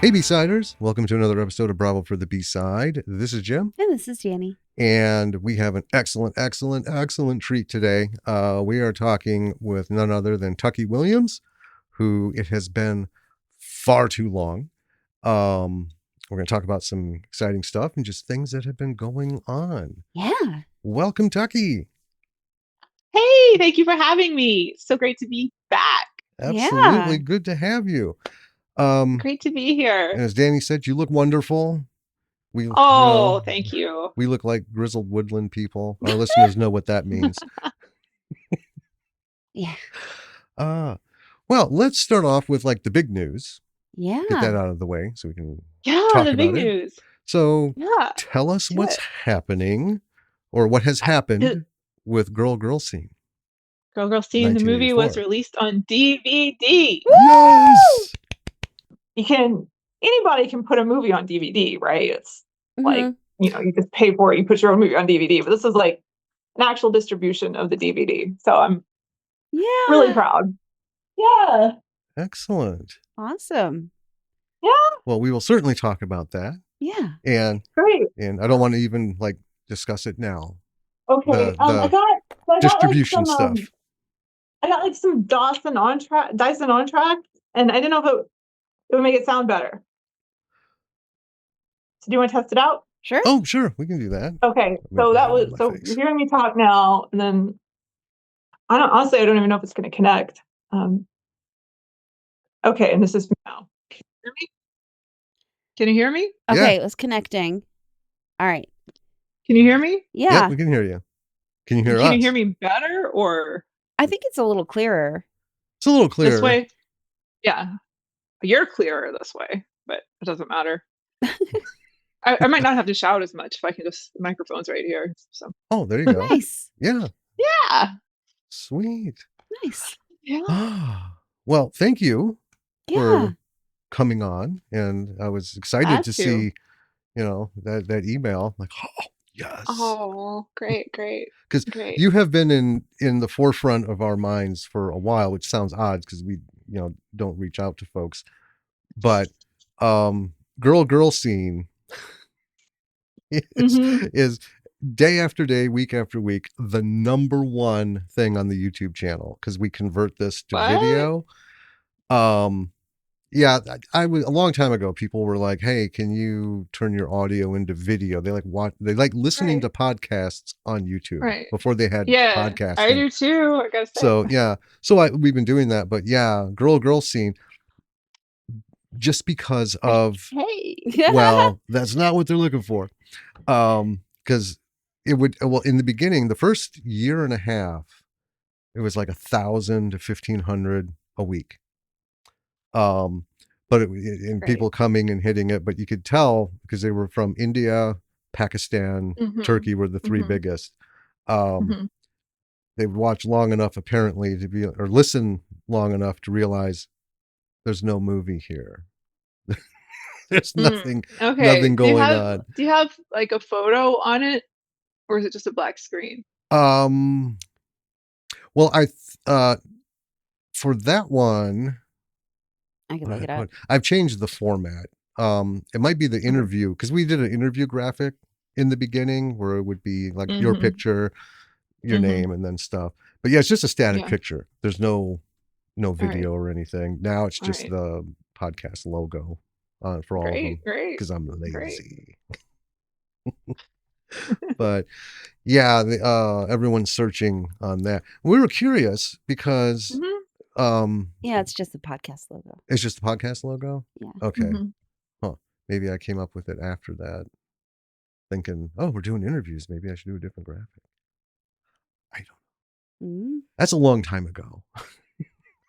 Hey, B-Siders. Welcome to another episode of Bravo for the B-Side. This is Jim. And this is Danny. And we have an excellent treat today. We are talking with none other than Tucky Williams, who it has been far too long. We're going to talk about some exciting stuff and just things that have been going on. Yeah. Welcome, Tucky. Hey, thank you for having me. So great to be back. Absolutely. Yeah. Good to have you. Great to be here. And as Danny said, you look wonderful. Thank you. We look like grizzled woodland people. Our listeners know what that means. Yeah. Well, let's start off with like the big news. Yeah. Get that out of the way so we can talk the big news. So tell us what's happening or what has happened with Girl Scene. Girl Scene, the movie was released on DVD. Yes! Anybody can put a movie on DVD, right? It's like, you just pay for it, you put your own movie on DVD, but this is like an actual distribution of the DVD. So I'm really proud. Yeah. Excellent. Awesome. Yeah. Well, we will certainly talk about that. Yeah. And great. And I don't want to even like discuss it now. Okay. I got distribution like some, stuff. I got like some Dyson on track, and I didn't know if it would make it sound better. So do you want to test it out? Sure. Oh, sure. We can do that. Okay. So you're hearing me talk now, and then I don't even know if it's going to connect. Okay. And this is now. Can you hear me? Okay. It was connecting. All right. Can you hear me? Yeah. We can hear you. Can you hear us? Can you hear me better or? I think it's a little clearer. It's a little clearer. This way? Yeah. You're clearer this way, but it doesn't matter. I might not have to shout as much if I can just, the microphone's right here. So. Oh, there you go. Nice. Yeah. Yeah. Sweet. Nice. Yeah. Well, thank you for coming on. And I was excited to see, that email. Like, oh, yes. Oh, great. Because you have been in the forefront of our minds for a while, which sounds odd because we, don't reach out to folks. But Girl Scene is day after day, week after week, the number one thing on the YouTube channel because we convert this to video. Yeah, I was a long time ago. People were like, "Hey, can you turn your audio into video?" They like listening to podcasts on YouTube before they had podcasting. I do too. I gotta say. So we've been doing that, but Girl Scene, just because of well, that's not what they're looking for, because it would in the beginning, the first year and a half, it was like 1,000 to 1,500 a week. But people coming and hitting it, but you could tell because they were from India, Pakistan, Turkey were the three biggest. They would watch long enough apparently or listen long enough to realize there's no movie here. There's nothing going on. Do you have like a photo on it, or is it just a black screen? Well, for that one, I can look it up. I've changed the format. It might be the interview because we did an interview graphic in the beginning where it would be like your picture, your name, and then stuff. But yeah, it's just a static picture. There's no video or anything. Now it's just the podcast logo for all of them because I'm lazy. But yeah, everyone's searching on that. We were curious because it's just the podcast logo. It's just the podcast logo? Yeah. Okay. Huh. Maybe I came up with it after that, thinking, oh, we're doing interviews. Maybe I should do a different graphic. I don't know. That's a long time ago.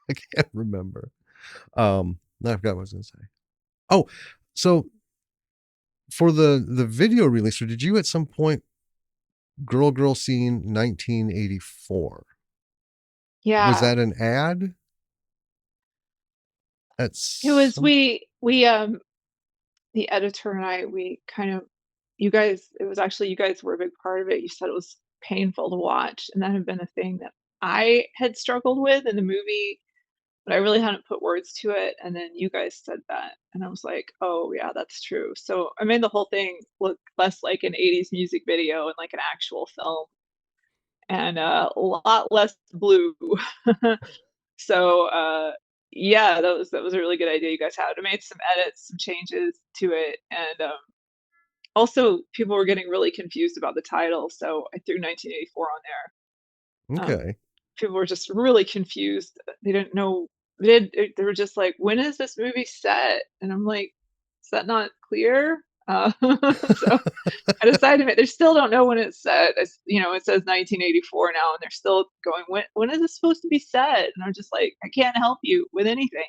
I can't remember. I forgot what I was going to say. Oh, so for the video release, or did you at some point Girl Scene 1984? Yeah. Was that an ad? It was the editor and I, we kind of, you guys were a big part of it. You said it was painful to watch, and that had been a thing that I had struggled with in the movie. but I really hadn't put words to it. And then you guys said that, and I was like, oh yeah, that's true. So I made the whole thing look less like an 80s music video and like an actual film, and a lot less blue. So yeah, that was a really good idea you guys had. I made some edits, some changes to it, and also people were getting really confused about the title, so I threw 1984 on there. Okay. People were just really confused. They didn't know. They were just like, "When is this movie set?" And I'm like, "Is that not clear?" So I decided they still don't know when it's set. It's, you know, it says 1984 now, and they're still going, when is this supposed to be set? And I'm just like, I can't help you with anything.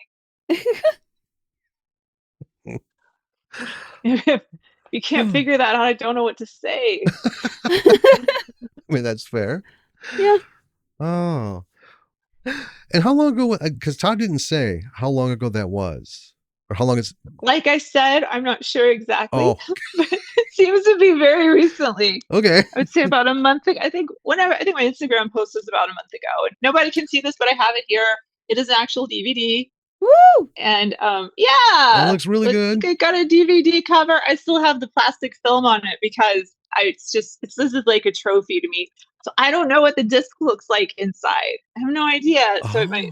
If you can't figure that out, I don't know what to say. I mean, that's fair. Yeah. Oh. And how long ago, because Todd didn't say how long ago that was, or how long it's. Like I said, I'm not sure exactly. Oh. But it seems to be very recently. Okay. I would say about a month ago. I think my Instagram post was about a month ago. And nobody can see this, but I have it here. It is an actual DVD. Woo! And yeah, that looks really good. It got a DVD cover. I still have the plastic film on it because this is like a trophy to me. So I don't know what the disc looks like inside. I have no idea. So it might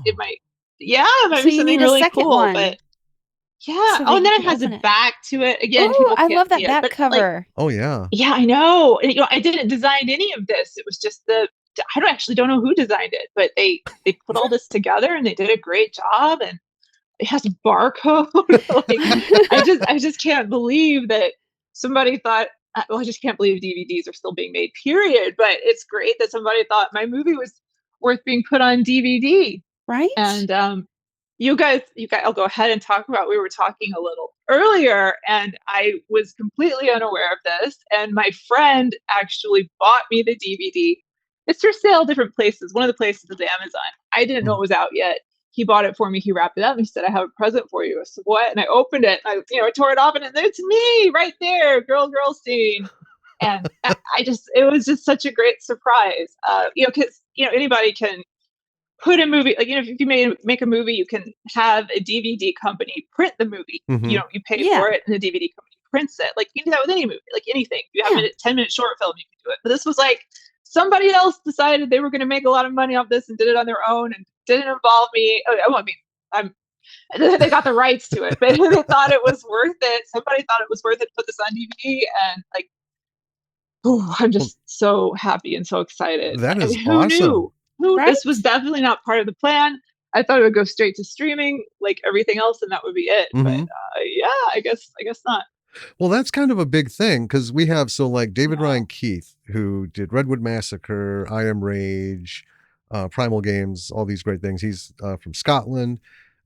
yeah, it might be something really cool. One. But yeah. So and then it has a back to it. Again, I love that back cover. Oh yeah. Yeah, I know. And I didn't design any of this. It was just I don't know who designed it, but they put all this together and they did a great job, and it has a barcode. Like, I just can't believe that somebody thought, well, I just can't believe DVDs are still being made, period. But it's great that somebody thought my movie was worth being put on DVD. Right. And you guys, I'll go ahead and talk about, we were talking a little earlier, and I was completely unaware of this. And my friend actually bought me the DVD. It's for sale different places. One of the places is Amazon. I didn't know it was out yet. He bought it for me. He wrapped it up and he said, I have a present for you. I said, what? And I opened it. And I tore it off, and it's me right there, girl scene. And it was just such a great surprise. Because anybody can put a movie, like, if you make a movie, you can have a DVD company print the movie. Mm-hmm. You pay for it, and the DVD company prints it. Like, you can do that with any movie, like anything. You have a 10-minute short film, you can do it. But this was like, somebody else decided they were going to make a lot of money off this and did it on their own and didn't involve me. They got the rights to it, but they thought it was worth it. Somebody thought it was worth it to put this on DVD, and I'm just so happy and so excited. That is who awesome. Knew? This was definitely not part of the plan. I thought it would go straight to streaming like everything else, and that would be it. Mm-hmm. But I guess not. Well, that's kind of a big thing, because we have, David Ryan Keith, who did Redwood Massacre, I Am Rage, Primal Games, all these great things. He's from Scotland.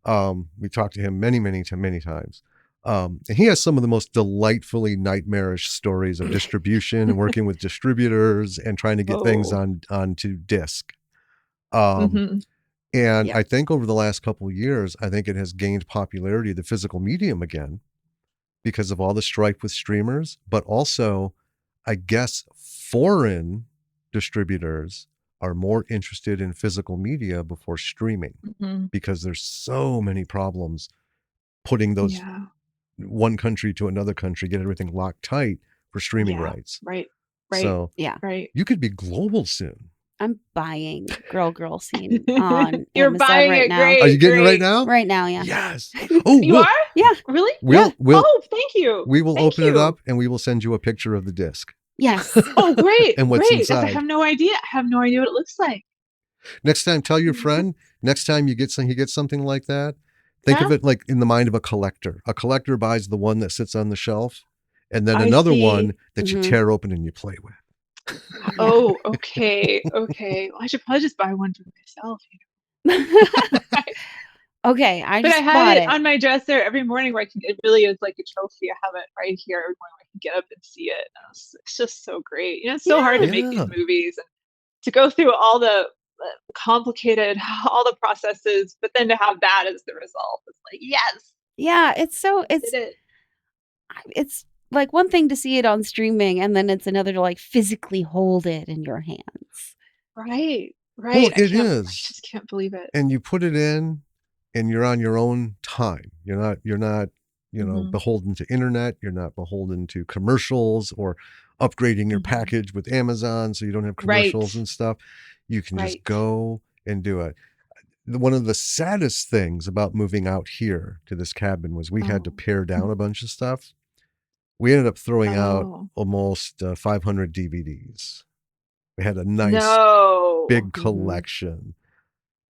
We talked to him many times. And he has some of the most delightfully nightmarish stories of distribution and working with distributors and trying to get things onto disc. And I think over the last couple of years, I think it has gained popularity, the physical medium again, because of all the strife with streamers, but also, I guess, foreign distributors are more interested in physical media before streaming, because there's so many problems putting those one country to another country, get everything locked tight for streaming rights. Right. So you could be global soon. I'm buying Girl Scene on You're Amazon buying right it, now. great. Are you getting it right now? Right now, yeah. Yes. Oh, you are? Yeah. Really? Oh, thank you. We will open it up and we will send you a picture of the disc. Yes. Oh, great. And what's inside. I have no idea. I have no idea what it looks like. Next time, tell your friend, next time you get something like that, think of it like in the mind of a collector. A collector buys the one that sits on the shelf, and then another one that you tear open and you play with. Oh, okay. Well, I should probably just buy one for myself. Okay, I have it on my dresser every morning where it really is like a trophy. I have it right here every morning where I can get up and see it. It's just so great. It's so hard to make these movies and to go through all the complicated, all the processes, but then to have that as the result. It's like, yes. Yeah, it's like one thing to see it on streaming, and then it's another to like physically hold it in your hands. Right. Well, it is. I just can't believe it. And you put it in, and you're on your own time. You're not, beholden to internet. You're not beholden to commercials or upgrading your package with Amazon so you don't have commercials and stuff. You can just go and do it. One of the saddest things about moving out here to this cabin was we had to pare down a bunch of stuff. We ended up throwing out almost 500 DVDs. We had a nice big collection.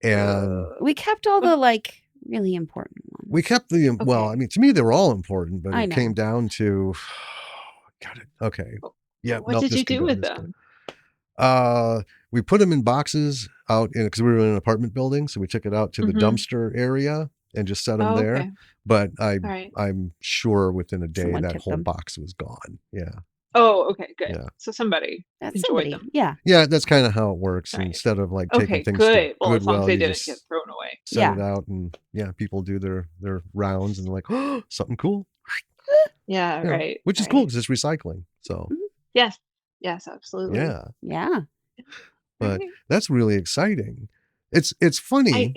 And we kept all the really important ones. We kept well, I mean, to me, they were all important, but it came down to, got it. Okay. Yeah. What did you do with them? We put them in boxes out in, because we were in an apartment building. So we took it out to the dumpster area and just set them there. Okay. But I'm sure within a day someone that whole box was gone. Yeah. Oh, okay, good. Yeah. So somebody enjoyed them. Yeah. Yeah, that's kind of how it works. Right. Instead of taking things to well, as long as they didn't get thrown away. Set it out and people do their rounds and they're like, oh, something cool. Yeah, right. Which is cool because it's recycling. So Yes, absolutely. Yeah. Yeah. But that's really exciting. It's funny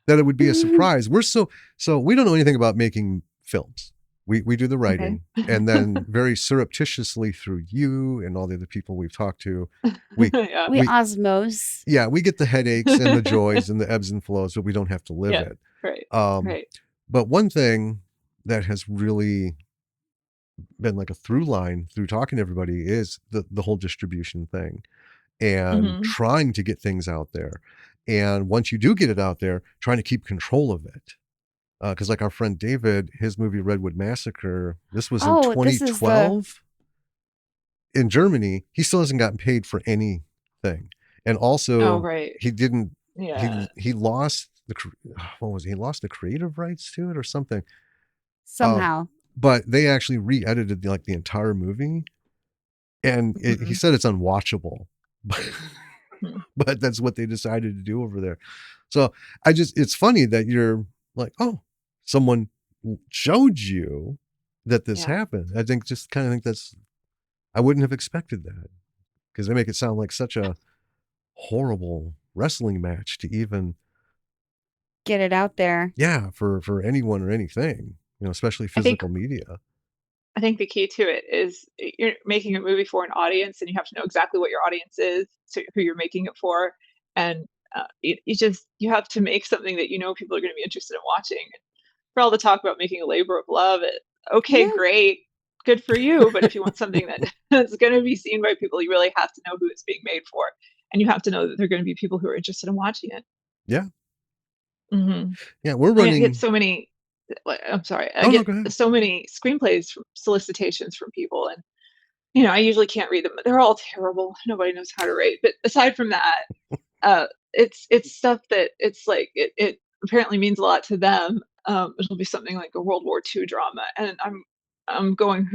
that it would be a surprise. We're so we don't know anything about making films. We do the writing, and then very surreptitiously through you and all the other people we've talked to, we osmose. Yeah, we get the headaches and the joys and the ebbs and flows, but we don't have to live it. Right. But one thing that has really been like a through line through talking to everybody is the whole distribution thing and trying to get things out there. And once you do get it out there, trying to keep control of it. Because our friend David, his movie Redwood Massacre, this was in 2012 in Germany. He still hasn't gotten paid for anything, and also he didn't. Yeah. He lost he lost the creative rights to it or something somehow. But they actually re-edited the entire movie, and he said it's unwatchable. But that's what they decided to do over there. So it's funny that you're like, oh, someone showed you that this happened. I think I wouldn't have expected that because they make it sound like such a horrible wrestling match to even get it out there. Yeah. For anyone or anything, especially physical media. I think the key to it is you're making a movie for an audience and you have to know exactly what your audience is, so who you're making it for. And you have to make something that people are going to be interested in watching. For all the talk about making a labor of love, great, good for you. But if you want something that's going to be seen by people, you really have to know who it's being made for, and you have to know that there are going to be people who are interested in watching it. Yeah. Mm-hmm. Yeah, we're running. I get so many. I'm sorry. I get so many screenplays solicitations from people, and I usually can't read them. But they're all terrible. Nobody knows how to write. But aside from that, it's stuff that it's like it apparently means a lot to them. It'll be something like a World War II drama, and I'm going,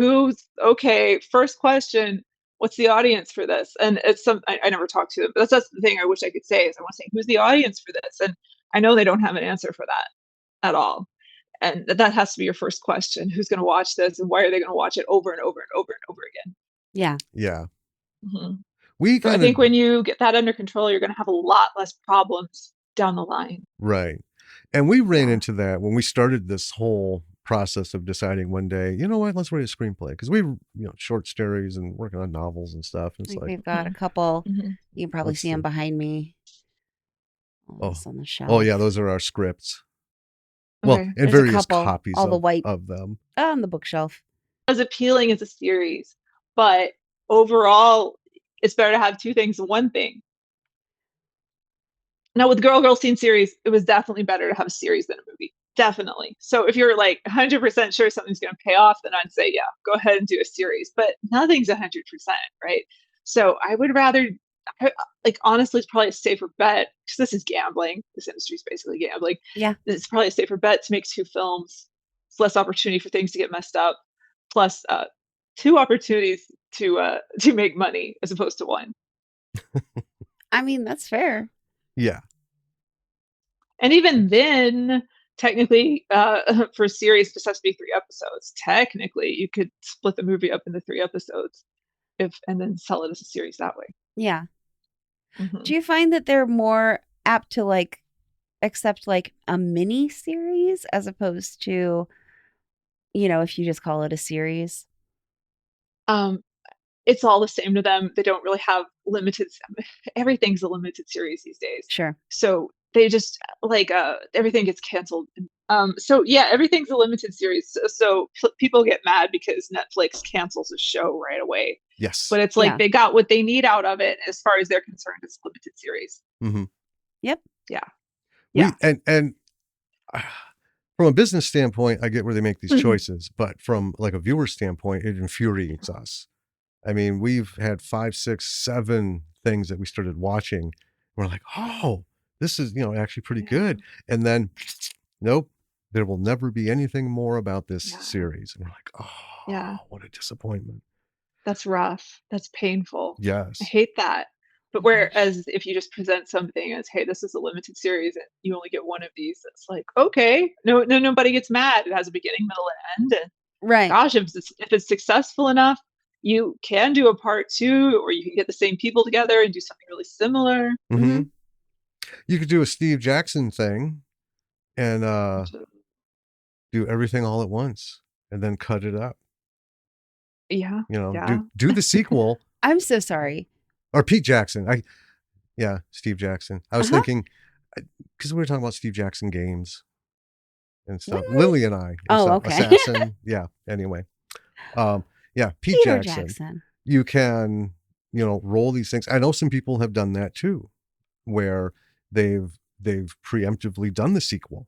first question, what's the audience for this? And it's I never talk to them, but that's the thing I wish I could say is I want to say, who's the audience for this? And I know they don't have an answer for that at all. And that has to be your first question. Who's going to watch this, and why are they going to watch it over and over and over and over again? Yeah. Yeah. Mm-hmm. I think when you get that under control, you're going to have a lot less problems down the line. Right. And we ran into that when we started this whole process of deciding one day, you know what, let's write a screenplay. Because we, short stories and working on novels and stuff. And it's we've got a couple. You can probably see them behind me. On the shelf. Oh, yeah. Those are our scripts. Well, and there's various copies all the white of them on the bookshelf. As appealing as a series, but overall, it's better to have two things than one thing. Now, with the Girl Scene series, it was definitely better to have a series than a movie. Definitely. So if you're 100% sure something's going to pay off, then I'd say, yeah, go ahead and do a series. But nothing's 100%, right? So I would rather, honestly, it's probably a safer bet, because this is gambling. This industry is basically gambling. Yeah. It's probably a safer bet to make two films. It's less opportunity for things to get messed up, plus two opportunities to make money as opposed to one. I mean, that's fair. Yeah. And even then, technically, for a series, this has to be 3 episodes. Technically, you could split the movie up into 3 episodes and then sell it as a series that way. Yeah. Mm-hmm. Do you find that they're more apt to accept like a mini series as opposed to, if you just call it a series? It's all the same to them. They don't really have limited everything's a limited series these days. Sure. So they just like everything gets canceled. So yeah, everything's a limited series. So people get mad because Netflix cancels a show right away. Yes. But it's like they got what they need out of it as far as they're concerned. It's a limited series. Mm-hmm. Yep. Yeah. And from a business standpoint, I get where they make these choices, but from like a viewer standpoint, it infuriates us. I mean, we've had 5, 6, 7 things that we started watching. We're like, oh, this is, actually pretty good. And then, nope, there will never be anything more about this series. And we're like, oh, what a disappointment. That's rough. That's painful. Yes. I hate that. But whereas if you just present something as, hey, this is a limited series and you only get one of these, it's like, okay, nobody gets mad. It has a beginning, middle, and end. And right. Gosh, if it's successful enough, you can do a part 2, or you can get the same people together and do something really similar. Mm-hmm. You could do a Steve Jackson thing and do everything all at once and then cut it up. Yeah. Do the sequel. I'm so sorry. Or Pete Jackson. Steve Jackson. I was thinking, because we were talking about Steve Jackson games and stuff. Lily and I. Okay. Assassin. Yeah. Anyway. Pete Jackson. You can, roll these things. I know some people have done that too, where they've preemptively done the sequel.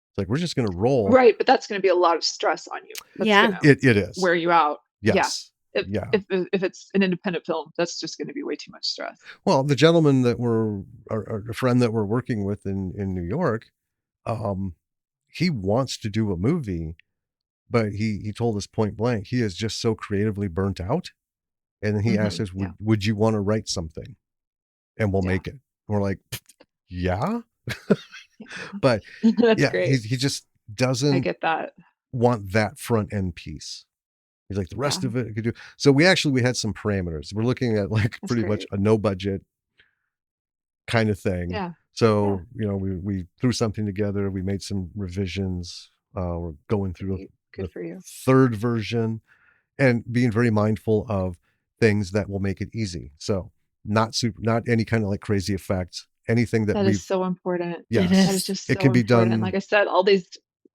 It's like, we're just going to roll. Right. But that's going to be a lot of stress on you. That's it is. Wear you out. Yes. Yeah. If it's an independent film, that's just going to be way too much stress. Well, the gentleman that a friend that we're working with in New York, he wants to do a movie, but he told us point blank, he is just so creatively burnt out. And then he asked us, would you want to write something? And we'll make it. And we're like, yeah. But that's great. He just doesn't I get that. Want that front end piece. He's like, the rest of it I could do. So we had some parameters. We're looking at like pretty much a no budget kind of thing. Yeah. So, we threw something together. We made some revisions. We're going through the third version and being very mindful of things that will make it easy. So not any kind of like crazy effects, anything that is so important. Yes. That is just so it can be done. Like I said, all these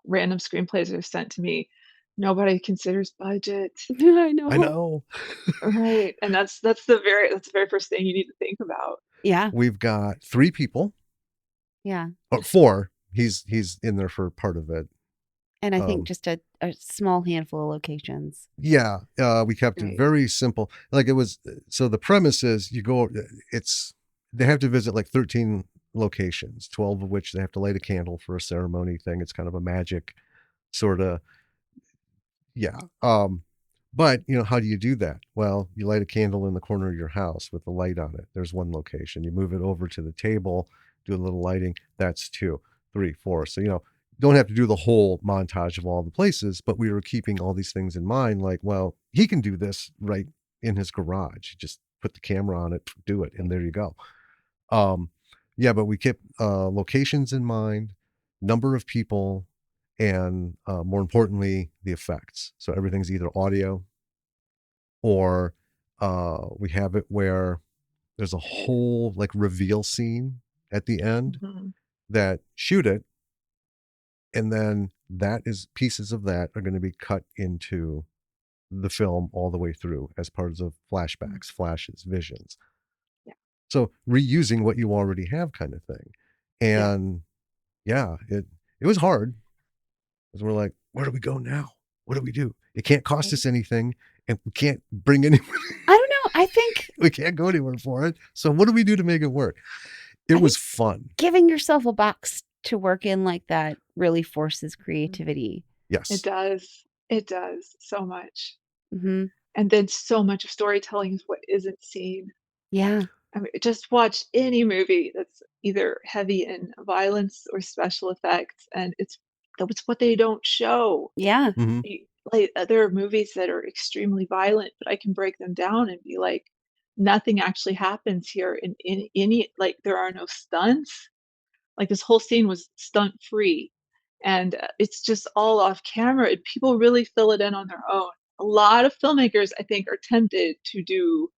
random screenplays are sent to me. Nobody considers budget. I know. Right. And that's the very first thing you need to think about. Yeah. We've got 3 people. Yeah. Or 4. He's in there for part of it. And I think just a small handful of locations. Yeah. We kept it very simple. Like it was, so the premise is they have to visit like 13 locations, 12 of which they have to light a candle for a ceremony thing. It's kind of a magic sort of, but how do you do that? Well, you light a candle in the corner of your house with the light on it. There's 1 location. You move it over to the table, do a little lighting. That's 2, 3, 4. So, don't have to do the whole montage of all the places, but we were keeping all these things in mind. Like, well, he can do this right in his garage. Just put the camera on it, do it. And there you go. But we kept locations in mind, number of people, and more importantly, the effects. So everything's either audio or we have it where there's a whole like reveal scene at the end that shoot it. And then pieces of that are going to be cut into the film all the way through as part of flashbacks, flashes, visions. Yeah. So reusing what you already have kind of thing. And it was hard. Because we're like, where do we go now? What do we do? It can't cost us anything and we can't bring anyone. I don't know. I think we can't go anywhere for it. So what do we do to make it work? It was fun. Giving yourself a box to work in like that really forces creativity. Yes. It does so much. Mm-hmm. And then so much of storytelling is what isn't seen. Yeah. I mean, just watch any movie that's either heavy in violence or special effects, and it's what they don't show. Yeah. Mm-hmm. Like there are movies that are extremely violent, but I can break them down and be like, nothing actually happens here in any, like there are no stunts. Like this whole scene was stunt free, and it's just all off camera, and people really fill it in on their own. A lot of filmmakers, I think, are tempted to do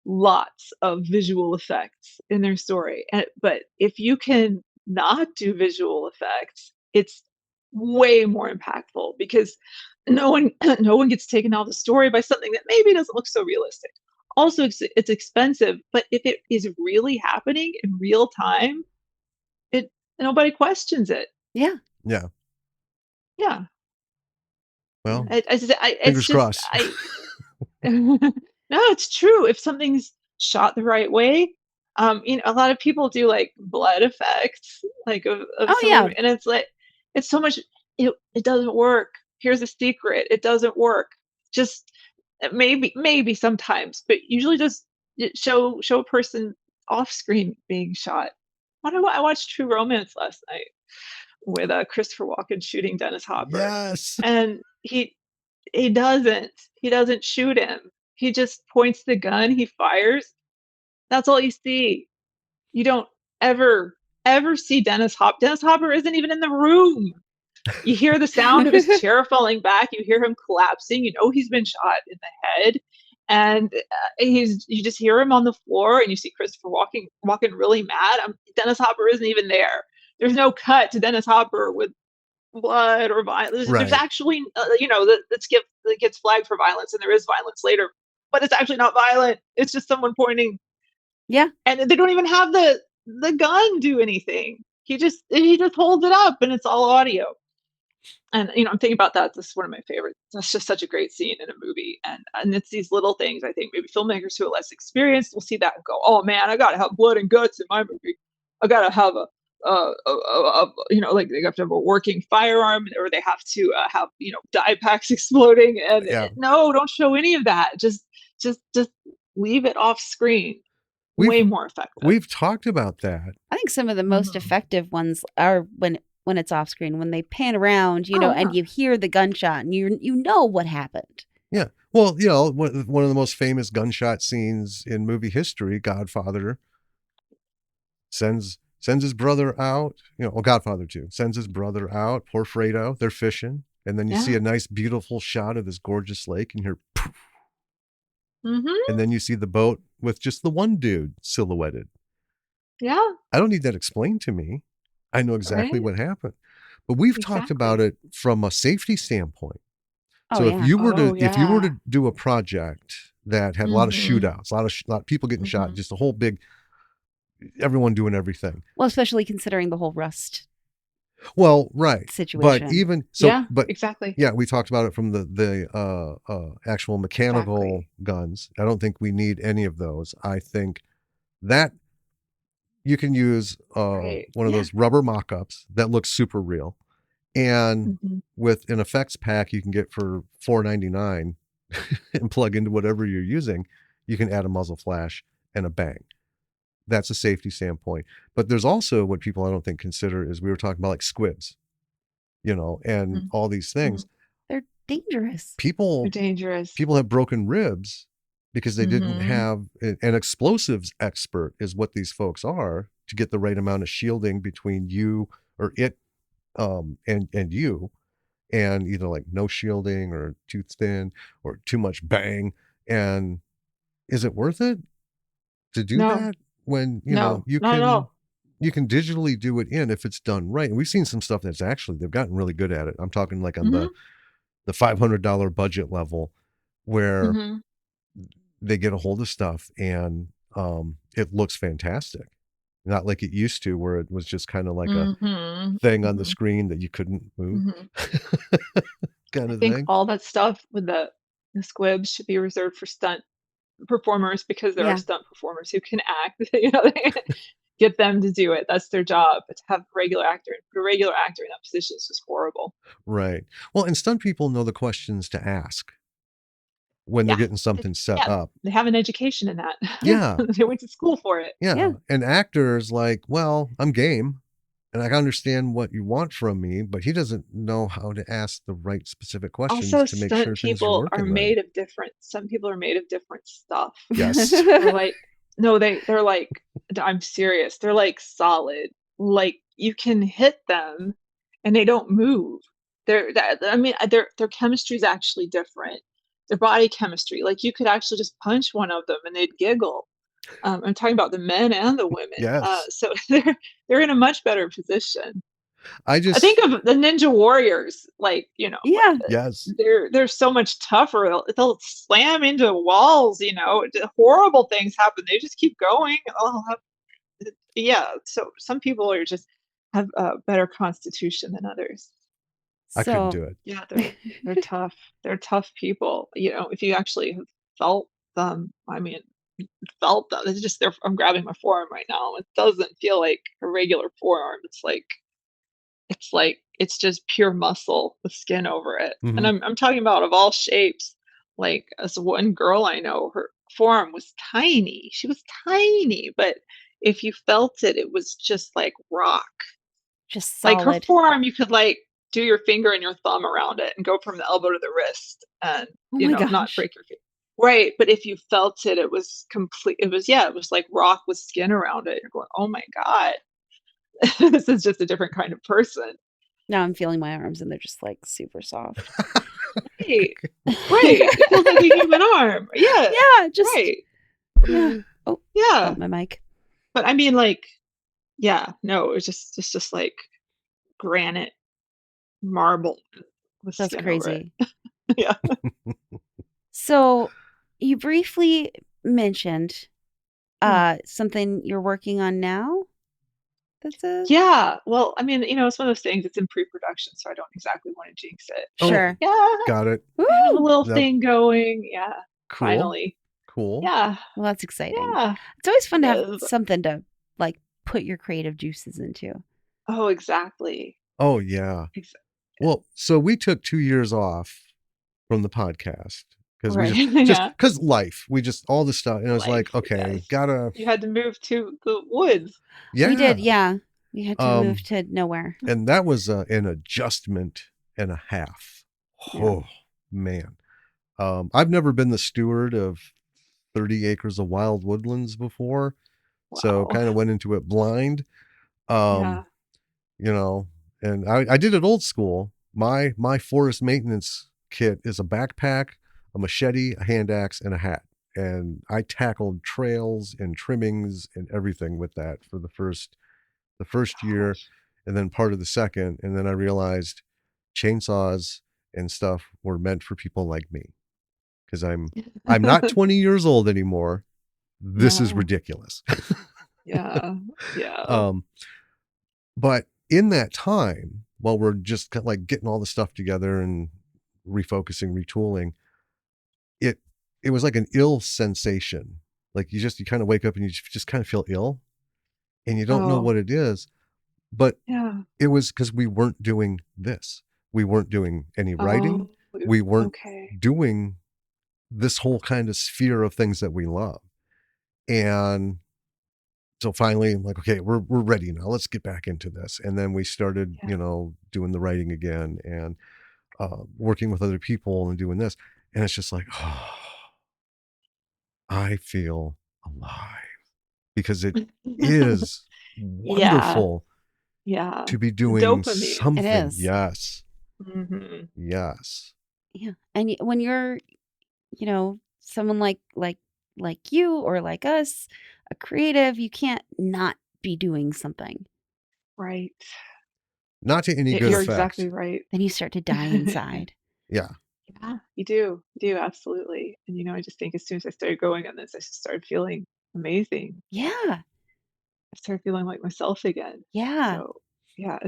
lots of visual effects in their story, but if you can not do visual effects, it's way more impactful because no one no one gets taken out of the story by something that maybe doesn't look so realistic. Also, it's expensive, but if it is really happening in real time, it nobody questions it. Yeah. Yeah. Yeah. Well, It's fingers just crossed. no, it's true. If something's shot the right way, a lot of people do like blood effects, like of Oh, yeah. someone, and it's like it's so much. It doesn't work. Here's a secret. It doesn't work. Just maybe sometimes, but usually just show a person off screen being shot. I watched True Romance last night with Christopher Walken shooting Dennis Hopper, Yes. and he doesn't shoot him. He just points the gun, he fires. That's all you see. You don't ever see Dennis Hopper. Dennis Hopper isn't even in the room. You hear the sound of his chair falling back, you hear him collapsing, you know he's been shot in the head, and you just hear him on the floor, and you see Christopher walking really mad. Dennis Hopper isn't even there. There's no cut to Dennis Hopper with blood or violence. Right. There's actually, that gets flagged for violence, and there is violence later, but it's actually not violent. It's just someone pointing. Yeah. And they don't even have the gun do anything. He just holds it up, and it's all audio. And I'm thinking about that. This is one of my favorites. That's just such a great scene in a movie, and it's these little things. I think maybe filmmakers who are less experienced will see that and go, "Oh man, I gotta have blood and guts in my movie. I gotta have like they have to have a working firearm, or they have to have dye packs exploding." And Yeah. no, don't show any of that. Just leave it off screen. Way more effective. We've talked about that. I think some of the most effective ones are when it's off screen, when they pan around, and you hear the gunshot and you know what happened. Yeah. Well, one of the most famous gunshot scenes in movie history, Godfather sends his brother out, Godfather 2 sends his brother out, poor Fredo, they're fishing. And then you see a nice, beautiful shot of this gorgeous lake, and you're poof. And then you see the boat with just the one dude silhouetted. Yeah. I don't need that explained to me. I know exactly what happened. But we've talked about it from a safety standpoint. So if you were to do a project that had a lot of shootouts, a lot of people getting shot, just a whole big, everyone doing everything. Well, especially considering the whole Rust. Well, right. Situation. But even so, exactly. Yeah, we talked about it from the actual mechanical guns. I don't think we need any of those. I think that you can use one of those rubber mock-ups that looks super real, and with an effects pack you can get for $4.99 and plug into whatever you're using, you can add a muzzle flash and a bang. That's a safety standpoint. But there's also what people I don't think consider is we were talking about like squibs, and all these things. They're dangerous. They're dangerous. People have broken ribs because they didn't have an explosives expert is what these folks are, to get the right amount of shielding between you or it and you, and either like no shielding or too thin or too much bang. And is it worth it to do that when you can digitally do it if it's done right? And we've seen some stuff that's actually they've gotten really good at it. I'm talking like on the $500 budget level, where they get a hold of stuff and it looks fantastic. Not like it used to, where it was just kind of like a thing on the screen that you couldn't move. Kind of thing. thing. All that stuff with the squibs should be reserved for stunt performers, because there are stunt performers who can act. Get them to do it. That's their job. But to have a regular actor in that position is just horrible. Right. Well, and stunt people know the questions to ask when they're getting something set up. They have an education in that. Yeah. They went to school for it. Yeah. And actors like, well, I'm game and I understand what you want from me, but he doesn't know how to ask the right specific questions also, to make sure things are working are made of different. Some people are made of different stuff. Yes. They're like, no, they're like, I'm serious. They're like solid, like you can hit them and they don't move. Their chemistry is actually different. Their body chemistry, like, you could actually just punch one of them and they'd giggle. I'm talking about the men and the women. Yes. So they're in a much better position. I I think just of the Ninja Warriors, like, Yeah. yes. they're so much tougher. They'll slam into walls, horrible things happen. They just keep going. Yeah. So some people are just have a better constitution than others. I couldn't So do it. Yeah, they're tough. They're tough people. If you actually have felt them, I mean, felt them. It's just I'm grabbing my forearm right now. It doesn't feel like a regular forearm. It's just pure muscle with skin over it. And Mhm. I'm talking about of all shapes. Like, as one girl I know, her forearm was tiny. She was tiny, but if you felt it, it was just like rock. just Like, her solid. forearm, you could, like, do your finger and your thumb around it and go from the elbow to the wrist and, Oh my not gosh. break your finger. Right, but if you felt it, it was complete it was yeah, it was like rock with skin around it. You're going, "Oh my god. This is just a different kind of person." Now I'm feeling my arms and they're just like super soft. Right. Right. It feels like a human arm. Yeah. Yeah, just Right. yeah. Oh, Yeah. bumped my mic. But I mean, like, yeah, no, it's just like granite marble with That's skin over it. crazy. Yeah. So you briefly mentioned Hmm. something you're working on now. That's a Yeah. Well, I mean, it's one of those things, it's in pre-production, so I don't exactly wanna jinx it. But Oh, sure. yeah, got it. I have a Woo! little Yep. thing going. Yeah, Cool. finally. Cool. Yeah. Well, that's exciting. Yeah. It's always fun It to have is. something to like put your creative juices into. Oh, exactly. Oh, yeah. Exa Well, so we took 2 years off from the podcast because we Right. just Yeah. because life, we just all this stuff, and I was like, Life, "Okay, yes. gotta" You had to move to the woods. We did, yeah. yeah. We had to move Um, to nowhere. and that was, an adjustment and a half. Yeah. Oh, man. I've never been the steward of 30 acres of wild woodlands before, so Wow. kinda went into it blind. Um, Yeah. you know, and I did it old school. My forest maintenance kit is a backpack, a machete, a hand axe, and a hat. And I tackled trails and trimmings and everything with that for the first year Gosh. and then part of the second. And then I realized chainsaws and stuff were meant for people like me because I'm not 20 years old anymore. This is Yeah. ridiculous. Yeah. Yeah. um, But in that time, while we're just like getting all the stuff together and refocusing, retooling, it it was like an ill sensation. Like you kind of wake up and you just kind of feel ill and you don't know Oh, what it is. But yeah. it was because we weren't doing this. We weren't doing any writing. Oh, We weren't okay. doing this whole kind of sphere of things that we love. And so finally I'm like, okay, we're ready now. Let's get back into this. And then we started, Yeah. doing the writing again and working with other people and doing this. And it's just like, oh, I feel alive because it is Yeah. wonderful Yeah. to be The doing dopamine. It something. is. Yes. Mhm. Yes. Yeah. And when you're, someone like you or like us, a creative, you can't not be doing something. Right. Not to any good You're Because exactly effect. right. then you start to die inside. Yeah. Yeah, you do. You do, absolutely. And, I just think as soon as I started going on this, I just started feeling amazing. Yeah. I started feeling like myself again. Yeah. So, yeah,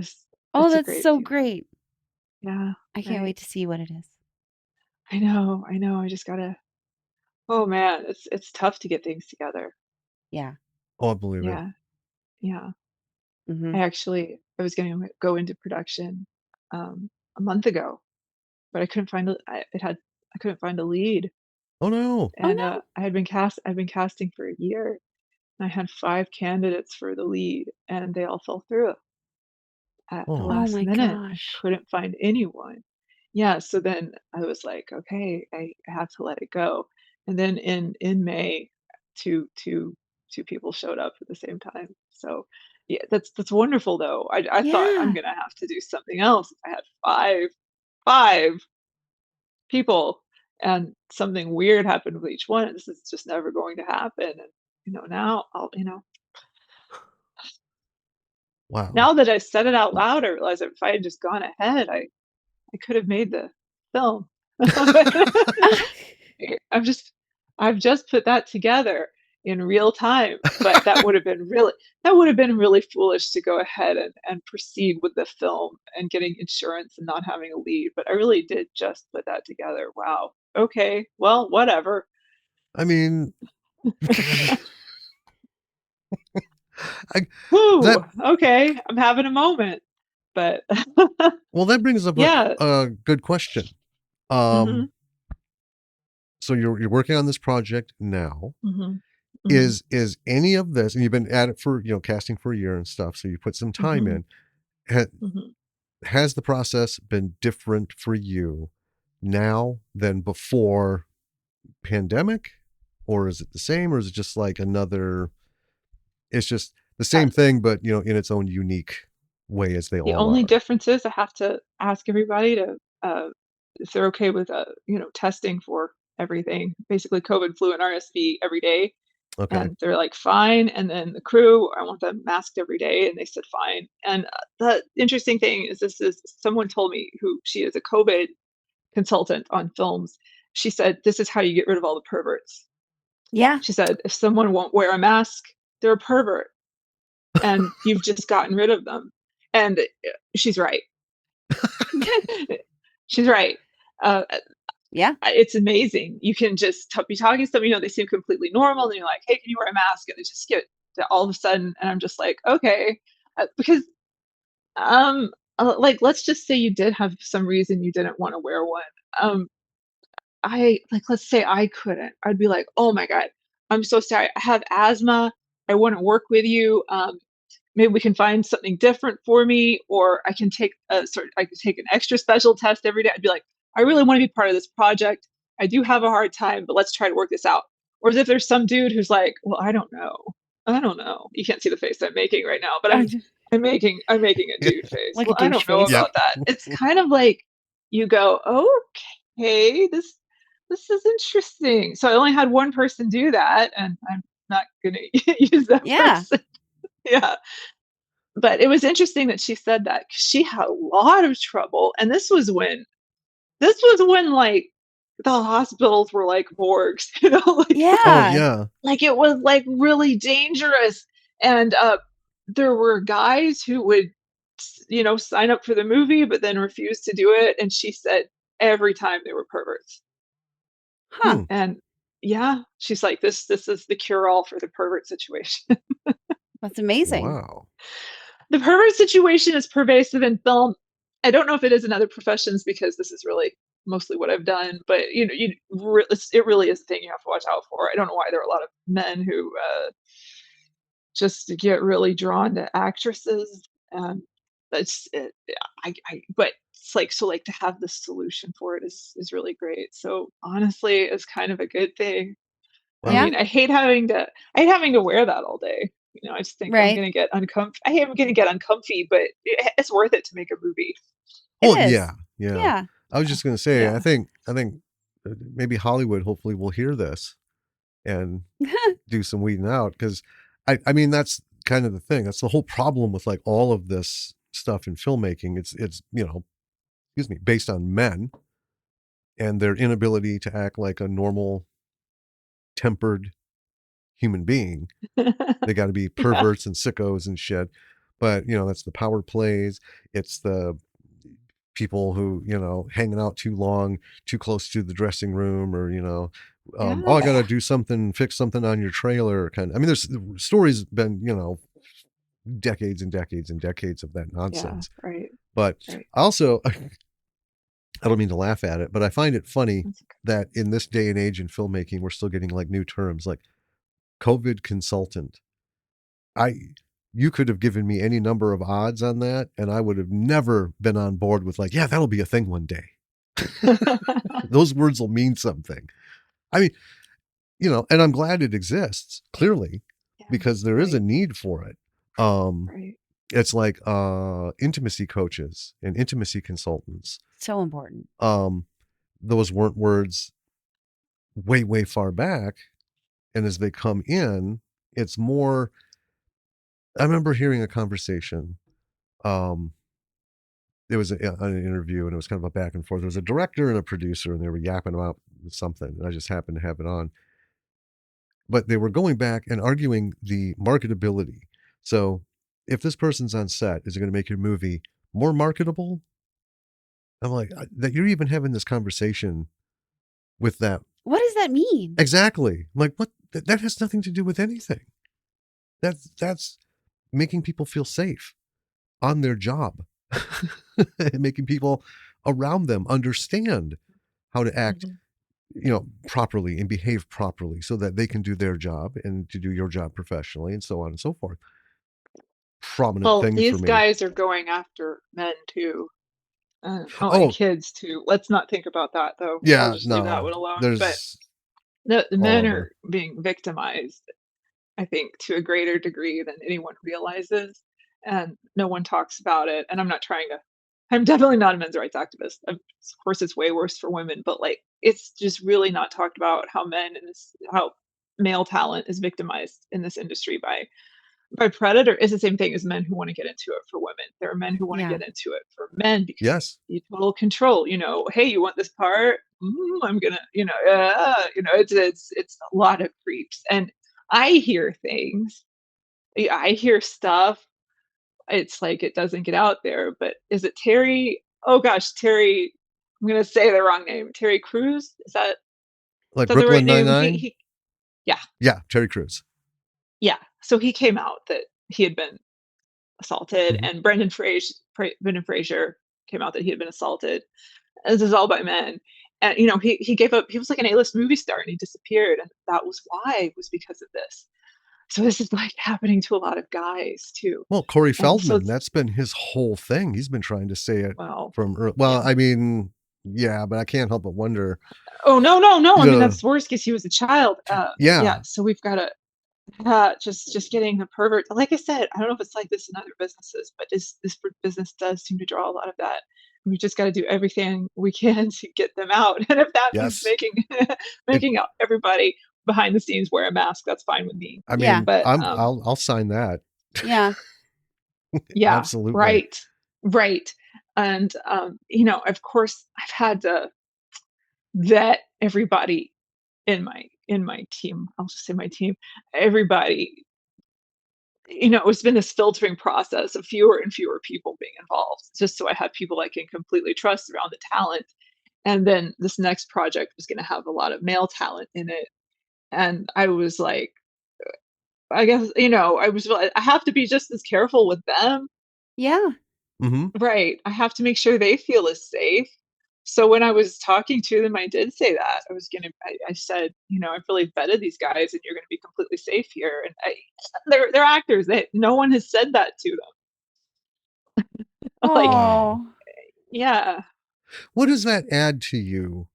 Oh, it's a that's great so feeling. great. Yeah, I can't right. wait to see what it is. I know, I know. I just gotta oh man, it's tough to get things together. Yeah. Oh, I believe it. Yeah, yeah. Mm-hmm. I was gonna go into production a month ago, but I couldn't find a lead. Oh no. Oh And no. I've been casting for a year. I had 5 candidates for the lead, and they all fell through at the Oh. Oh last my minute. I gosh. couldn't find anyone. Yeah, so then I was like, "Okay, I have to let it go." And then in May, two people showed up at the same time. So Yeah, that's wonderful though. I thought I'm gonna have to do something else. I had five people and something weird happened with each one. This is just never going to happen. And now Wow. now that I said it out loud, I realize if I had just gone ahead, I could have made the film. I've just put that together in real time, but that would have been really foolish to go ahead and proceed with the film and getting insurance and not having a lead. But I really did just put that together. Wow. Okay. Well, whatever. I mean, Whew, that okay. I'm having a moment. But well, that brings up yeah. a good question. Mm-hmm. So you're working on this project now. Mm-hmm. Mm-hmm. Is any of this, and you've been at it for casting for a year and stuff, so you put some time Mm-hmm. in. Mm-hmm. Has the process been different for you now than before pandemic, or is it the same, or is it just like another? It's just the same thing, but in its own unique way, as they The all only are. difference is I have to ask everybody to, if they're okay with, testing for everything, basically COVID, flu, and RSV every day, Okay. and they're like, "Fine," and then the crew, I want them masked every day, and they said, "Fine," and, the interesting thing is this is someone told me who she is a COVID consultant on films. She said, "This is how you get rid of all the perverts." Yeah. She said, "If someone won't wear a mask, they're a pervert, and you've just gotten rid of them," and, she's right. She's right. Uh, Yeah. it's amazing. You can just be talking to them, they seem completely normal, and you're like, "Hey, can you wear a mask?" And they just get all of a sudden, and I'm just like, "Okay," because like let's just say you did have some reason you didn't want to wear one. Um, I like let's say I couldn't. I'd be like, "Oh my god, I'm so sorry. I have asthma. I want to work with you. Maybe we can find something different for me, or I could take an extra special test every day." I'd be like, I really want to be part of this project. I do have a hard time, but let's try to work this out. Or as if there's some dude who's like, well, I don't know. I don't know. You can't see the face I'm making right now, but I'm making a dude face. Like a Well, I douche don't know face. Yeah. about that. It's kind of like you go, okay, this is interesting. So I only had one person do that, and I'm not gonna use that Yeah. person. Yeah. But it was interesting that she said that 'cause she had a lot of trouble, and this was when, like, the hospitals were like morgues, Oh Yeah. yeah. like, it was, like, really dangerous, and, there were guys who would sign up for the movie, but then refuse to do it, and she said every time they were perverts. Huh. Hmm. And yeah, she's like, "This is the cure all for the pervert situation." That's amazing. Wow. The pervert situation is pervasive in film. I don't know if it is in other professions because this is really mostly what I've done, but it really is a thing you have to watch out for. I don't know why there are a lot of men who just get really drawn to actresses. That's it. But it's like so like to have the solution for it is really great. So honestly, it's kind of a good thing. I Wow. Yeah. mean, I hate having to wear that all day. I just think I'm Right. gonna get uncomfy. I hate I'm gonna get uncomfy, but it's worth it to make a movie. It Well, is. yeah, yeah. Yeah. I was just gonna say, Yeah. I think maybe Hollywood hopefully will hear this and do some weeding out, because I mean that's kind of the thing. That's the whole problem with like all of this stuff in filmmaking. It's excuse me, based on men and their inability to act like a normal tempered human being. They got to be Yeah. perverts and sickos and shit. But that's the power plays. It's the people who hanging out too long, too close to the dressing room, or oh, I gotta Yes. do something, fix something on your trailer, kind of. I mean, there's stories been decades and decades and decades of that Yeah. nonsense. Right. But Right. also, I don't mean to laugh at it, but I find it funny That's that in this day and age in filmmaking, we're still getting like new terms like COVID consultant. I You could have given me any number of odds on that, and I would have never been on board with like, yeah, that'll be a thing one day. okay. Those words will mean something. I mean, and I'm glad it exists, clearly, Yeah. because there is a Right. need for it. Right. It's like intimacy coaches and intimacy consultants. So important. Those weren't words way, way far back. And as they come in, it's more. I remember hearing a conversation. It was an interview, and it was kind of a back and forth. There was a director and a producer, and they were yapping about something, and I just happened to have it on. But they were going back and arguing the marketability. So, if this person's on set, is it going to make your movie more marketable? I'm like, that you're even having this conversation with that. What does that mean? Exactly. Like, what? That has nothing to do with anything. That's making people feel safe on their job, making people around them understand how to act, properly and behave properly so that they can do their job and to do your job professionally and so on and so forth. Prominent things for these me. guys are going after men too. And kids too. Let's not think about that though. Yeah, I'll just leave that one alone. But the men are being victimized, I think, to a greater degree than anyone realizes, and no one talks about it. And I'm definitely not a men's rights activist. Of course, it's way worse for women, but like it's just really not talked about how how male talent is victimized in this industry by predator. Is the same thing as men who want to get into it for women. There are men who want to get into it for men because you total control. Hey, you want this part? I'm gonna, it's a lot of creeps, and I hear things. I hear stuff. It's like it doesn't get out there. But is it Terry? Oh gosh, Terry. I'm gonna say the wrong name. Terry Crews. Is that like the Brooklyn right name? Nine-Nine? Yeah, Terry Crews. Yeah. So he came out that he had been assaulted, and Brendan Fraser came out that he had been assaulted. This is all by men. And he gave up. He was like an A-list movie star, and he disappeared, and that was why, was because of this. So this is like happening to a lot of guys too. Well, Corey Feldman, that's been his whole thing. He's been trying to say it from early. Well, I mean, yeah, but I can't help but wonder. Oh, no. I mean, that's worse because he was a child. Yeah. So we've got to just getting the pervert. Like I said, I don't know if it's like this in other businesses, but this business does seem to draw a lot of that. We just got to do everything we can to get them out. And if that means making everybody behind the scenes wear a mask, that's fine with me. I mean, but I'll sign that. Yeah. Yeah. Absolutely. Right. And of course I've had to vet everybody in my team. I'll just say my team. Everybody, it's been this filtering process of fewer and fewer people being involved, just so I have people I can completely trust around the talent. And then this next project was going to have a lot of male talent in it. And I was like, I guess, I have to be just as careful with them. Yeah. Right. I have to make sure they feel as safe. So when I was talking to them, I did say that I said, I've really vetted these guys, and you're going to be completely safe here. And they're actors. No one has said that to them. Like, wow. Yeah. What does that add to you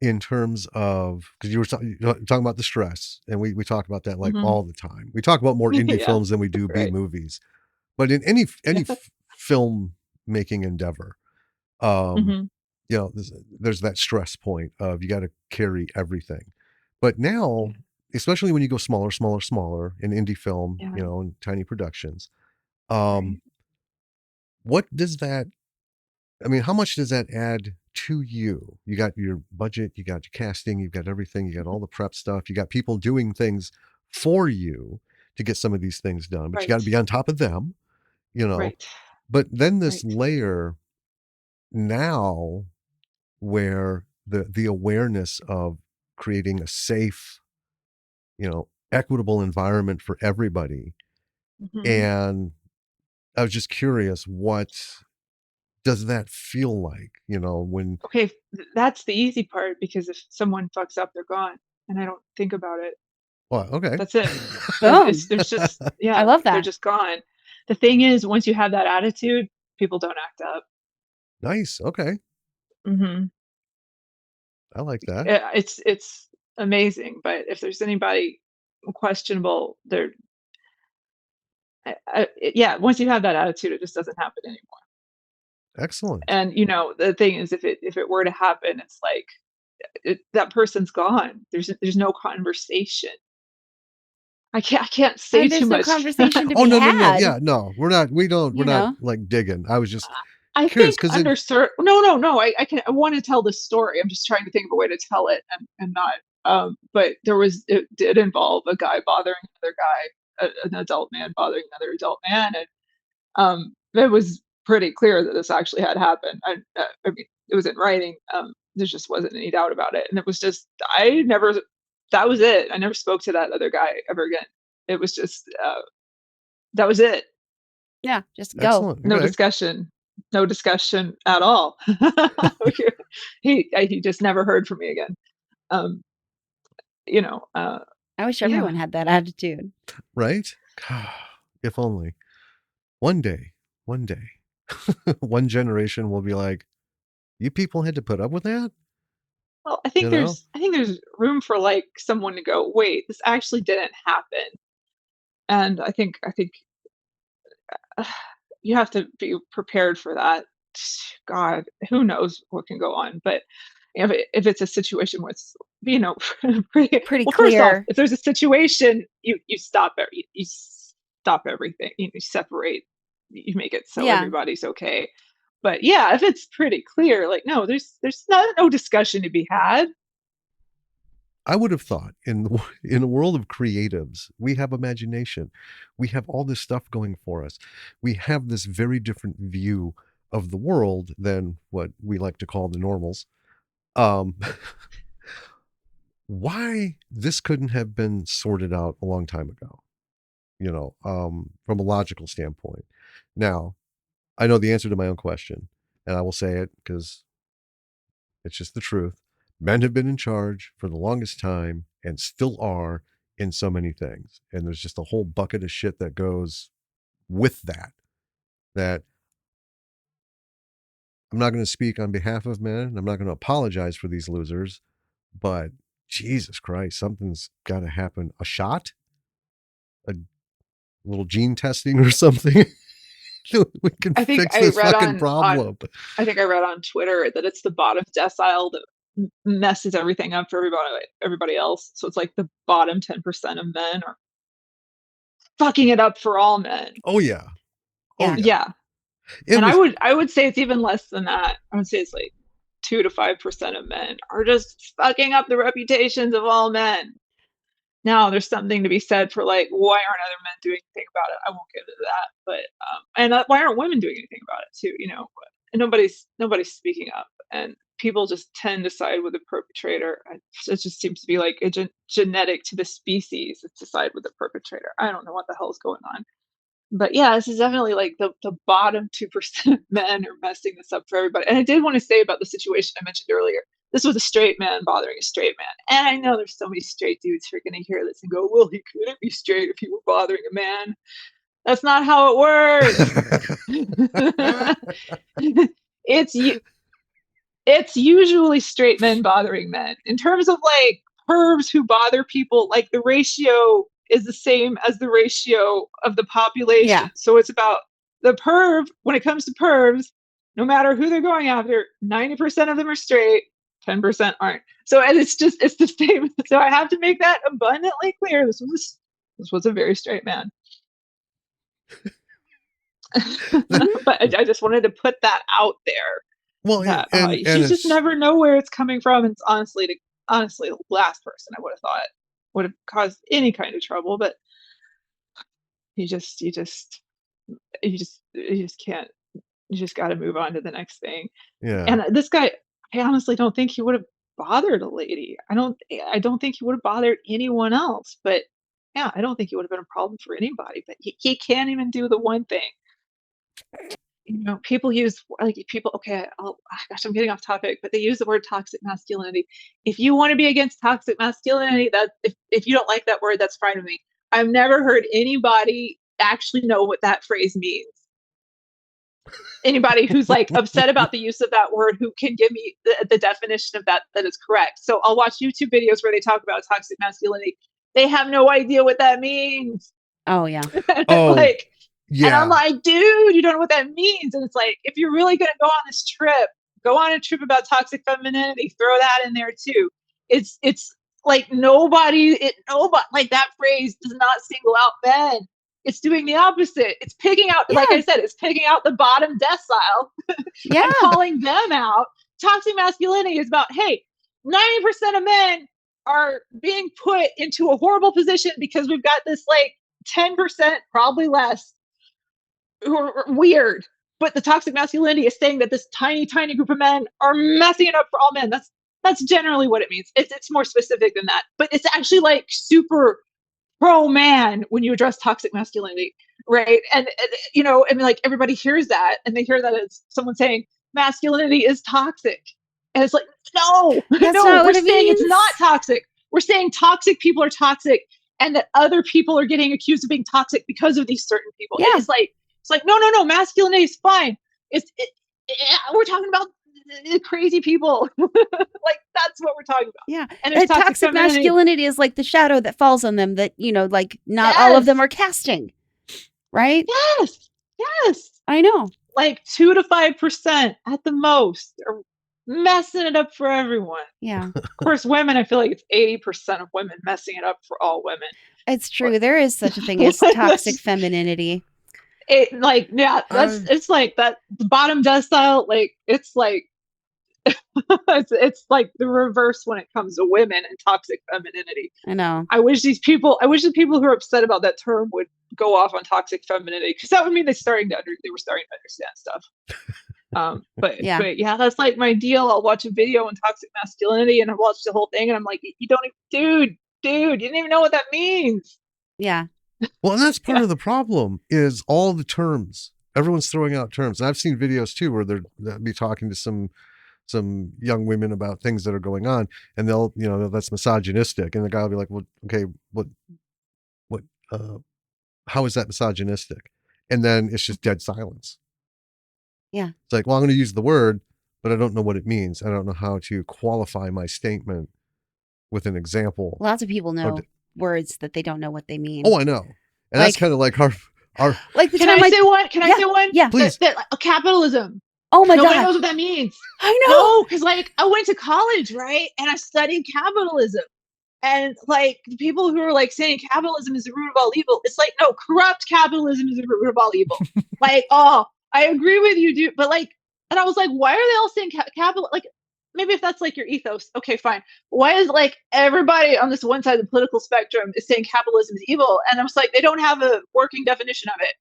in terms of, because you were talking about the stress, and we talk about that like all the time. We talk about more indie films than we do B movies, but in any film making endeavor, there's that stress point of you got to carry everything. But now, especially when you go smaller in indie film, in tiny productions, what does that? I mean, how much does that add to you? You got your budget, you got your casting, you've got everything, you got all the prep stuff, you got people doing things for you to get some of these things done, but you got to be on top of them, But then this layer now where the awareness of creating a safe, equitable environment for everybody. And I was just curious, what does that feel like, when... Okay, that's the easy part, because if someone fucks up, they're gone, and I don't think about it. Well, okay. That's it. There's just, I love that. They're just gone. The thing is, once you have that attitude, people don't act up. Nice. Okay. I like that. It's amazing, but if there's anybody questionable, once you have that attitude, it just doesn't happen anymore. Excellent. And the thing is, if it were to happen, it's like that person's gone. There's no conversation. I can't say too much. There's no conversation to be no, had. Yeah, no, we're not like digging. I was just I curious think because no. I want to tell this story. I'm just trying to think of a way to tell it and not. But it did involve a guy bothering another guy, an adult man bothering another adult man, and it was pretty clear that this actually had happened. I mean, it was in writing. There just wasn't any doubt about it, and it was just that was it. I never spoke to that other guy ever again. It was just that was it. Yeah, just go. Excellent. No discussion. No discussion at all. He just never heard from me again. I wish everyone had that attitude. Right? If only. One day, one generation will be like, you people had to put up with that? Well, I think there's room for like someone to go, wait, this actually didn't happen. And I think you have to be prepared for that. God, who knows what can go on? But if it's a situation where it's pretty clear. First off, if there's a situation, you stop it. You stop everything. You separate. You make it so everybody's okay. But if it's pretty clear, like no, there's no discussion to be had. I would have thought in a world of creatives, we have imagination. We have all this stuff going for us. We have this very different view of the world than what we like to call the normals. Why this couldn't have been sorted out a long time ago, from a logical standpoint. Now, I know the answer to my own question, and I will say it because it's just the truth. Men have been in charge for the longest time and still are in so many things. And there's just a whole bucket of shit that goes with that I'm not going to speak on behalf of men. I'm not going to apologize for these losers, but Jesus Christ, something's got to happen. A shot? A little gene testing or something? We can fix this fucking problem. I think I read on Twitter that it's the bottom decile that messes everything up for everybody else. So it's like the bottom 10% of men are fucking it up for all men. Oh yeah. Yeah. I would say it's even less than that. I would say it's like 2 to 5% of men are just fucking up the reputations of all men. Now there's something to be said for like, why aren't other men doing anything about it? I won't get into that, but and why aren't women doing anything about it too? And nobody's speaking up, and people just tend to side with the perpetrator. It just seems to be like a genetic to the species. It's to side with the perpetrator. I don't know what the hell's going on. But this is definitely like the bottom 2% of men are messing this up for everybody. And I did want to say about the situation I mentioned earlier, this was a straight man bothering a straight man. And I know there's so many straight dudes who are going to hear this and go, well, he couldn't be straight if he were bothering a man. That's not how it works. It's usually straight men bothering men. In terms of like pervs who bother people, like the ratio is the same as the ratio of the population. Yeah. So it's about the perv. When it comes to pervs, no matter who they're going after, 90% of them are straight, 10% aren't. So it's the same. So I have to make that abundantly clear. This was a very straight man. But I just wanted to put that out there. Well, you just never know where it's coming from. It's honestly, the last person I would have thought would have caused any kind of trouble, but you just can't. You just got to move on to the next thing. Yeah. And this guy, I honestly don't think he would have bothered a lady. I don't think he would have bothered anyone else. But I don't think he would have been a problem for anybody. But he can't even do the one thing. People use okay, gosh, I'm getting off topic, but they use the word toxic masculinity. If you want to be against toxic masculinity, that if you don't like that word, that's fine with me. I've never heard anybody actually know what that phrase means. Anybody who's like upset about the use of that word, who can give me the definition of that is correct. So I'll watch YouTube videos where they talk about toxic masculinity. They have no idea what that means. Oh yeah. Oh, like Yeah. And I'm like, dude, you don't know what that means. And it's like, if you're really going to go on this trip, go on a trip about toxic femininity, throw that in there too. It's like nobody, like that phrase does not single out men. It's doing the opposite. It's picking out, like I said, it's picking out the bottom decile and calling them out. Toxic masculinity is about, hey, 90% of men are being put into a horrible position because we've got this like 10%, probably less, who are weird. But the toxic masculinity is saying that this tiny, tiny group of men are messing it up for all men. That's generally what it means. It's more specific than that. But it's actually like super pro man when you address toxic masculinity, right? And you know, and like everybody hears that, and they hear that as someone saying masculinity is toxic, and it's like, no, we're saying it's not toxic. We're saying toxic people are toxic, and that other people are getting accused of being toxic because of these certain people. Yeah. It's like no, masculinity is fine. We're talking about the crazy people. Like that's what we're talking about. Yeah. And toxic masculinity is like the shadow that falls on them that, you know, like not all of them are casting. Right? Yes. I know. Like 2 to 5% at the most are messing it up for everyone. Yeah. Of course, women, I feel like it's 80% of women messing it up for all women. It's true. But there is such a thing as toxic femininity. It's like that the bottom decile, like it's like it's like the reverse when it comes to women and toxic femininity. I know. I wish the people who are upset about that term would go off on toxic femininity, because that would mean they were starting to understand stuff. But yeah, that's like my deal. I'll watch a video on toxic masculinity and I watch the whole thing and I'm like, you don't even, dude, you didn't even know what that means. Yeah. Well, and that's part of the problem is all the terms. Everyone's throwing out terms. And I've seen videos too where they'll be talking to some young women about things that are going on, and they'll, you know, that's misogynistic, and the guy will be like, well, okay, what how is that misogynistic? And then it's just dead silence. Yeah. It's like, well, I'm going to use the word, but I don't know what it means. I don't know how to qualify my statement with an example. Lots of people know words that they don't know what they mean. Oh, I know. And that's kind of like our like the Can I say one? Can I say one? Yeah. Please. Capitalism. Oh my God. Nobody knows what that means. I know. No, because like I went to college, right? And I studied capitalism. And like the people who are like saying capitalism is the root of all evil, it's like, no, corrupt capitalism is the root of all evil. Like, oh, I agree with you, dude. But like, and I was like, why are they all saying capital? Like, maybe if that's like your ethos, okay, fine. Why is like everybody on this one side of the political spectrum is saying capitalism is evil? And I was like, they don't have a working definition of it.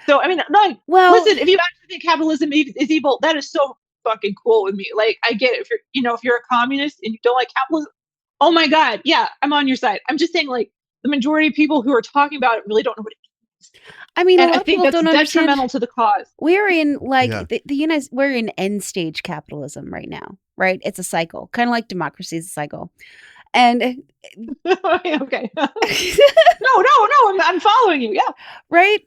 So, I mean, like, listen, if you actually think capitalism is evil, that is so fucking cool with me. Like, I get it. If you're a communist and you don't like capitalism, oh my God, yeah, I'm on your side. I'm just saying, like, the majority of people who are talking about it really don't know what it means. I mean, and a lot I think of people that's don't detrimental understand. to the cause. We're in we're in end stage capitalism right now, right? It's a cycle, kind of like democracy is a cycle. And okay, no, I'm following you. Yeah, right.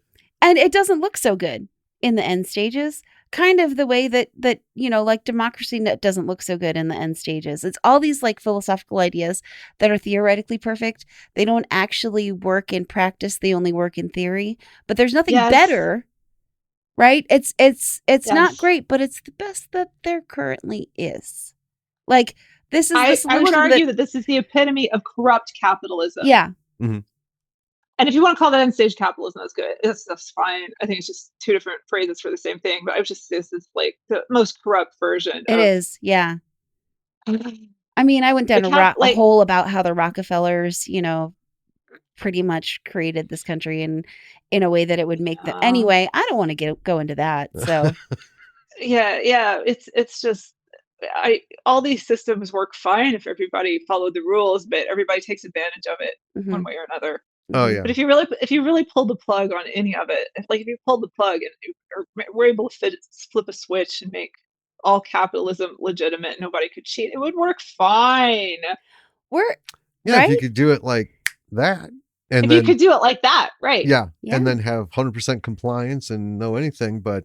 And it doesn't look so good in the end stages. Kind of the way that like democracy doesn't look so good in the end stages. It's all these like philosophical ideas that are theoretically perfect. They don't actually work in practice. They only work in theory. But there's nothing better, right? It's not great, but it's the best that there currently is. Like this is the solution. I would argue that this is the epitome of corrupt capitalism. Yeah. Mm-hmm. And if you want to call that end stage capitalism, that's good. That's fine. I think it's just two different phrases for the same thing. But this is like the most corrupt version. It is, yeah. I mean, I went down a hole about how the Rockefellers, pretty much created this country in a way that it would make them. Anyway, I don't want to go into that. So, yeah, it's just all these systems work fine if everybody followed the rules, but everybody takes advantage of it one way or another. Oh yeah. But if you really pull the plug on any of it, if you pulled the plug and we're able to flip a switch and make all capitalism legitimate, nobody could cheat, it would work fine. Right? If you could do it like that, and if you could do it like that, right? Yeah, and then have 100% compliance and know anything, but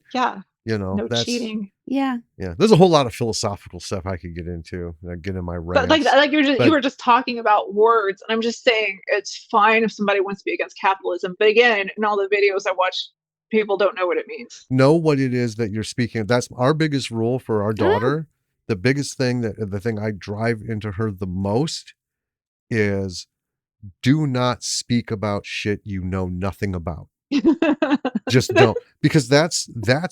no that's cheating. Yeah. There's a whole lot of philosophical stuff I could get into. I get in my rants. But like you were just talking about words, and I'm just saying it's fine if somebody wants to be against capitalism. But again, in all the videos I watch people don't know what it means. Know what it is that you're speaking. That's our biggest rule for our daughter. The biggest thing the thing I drive into her the most is do not speak about shit you know nothing about. Just don't, because that's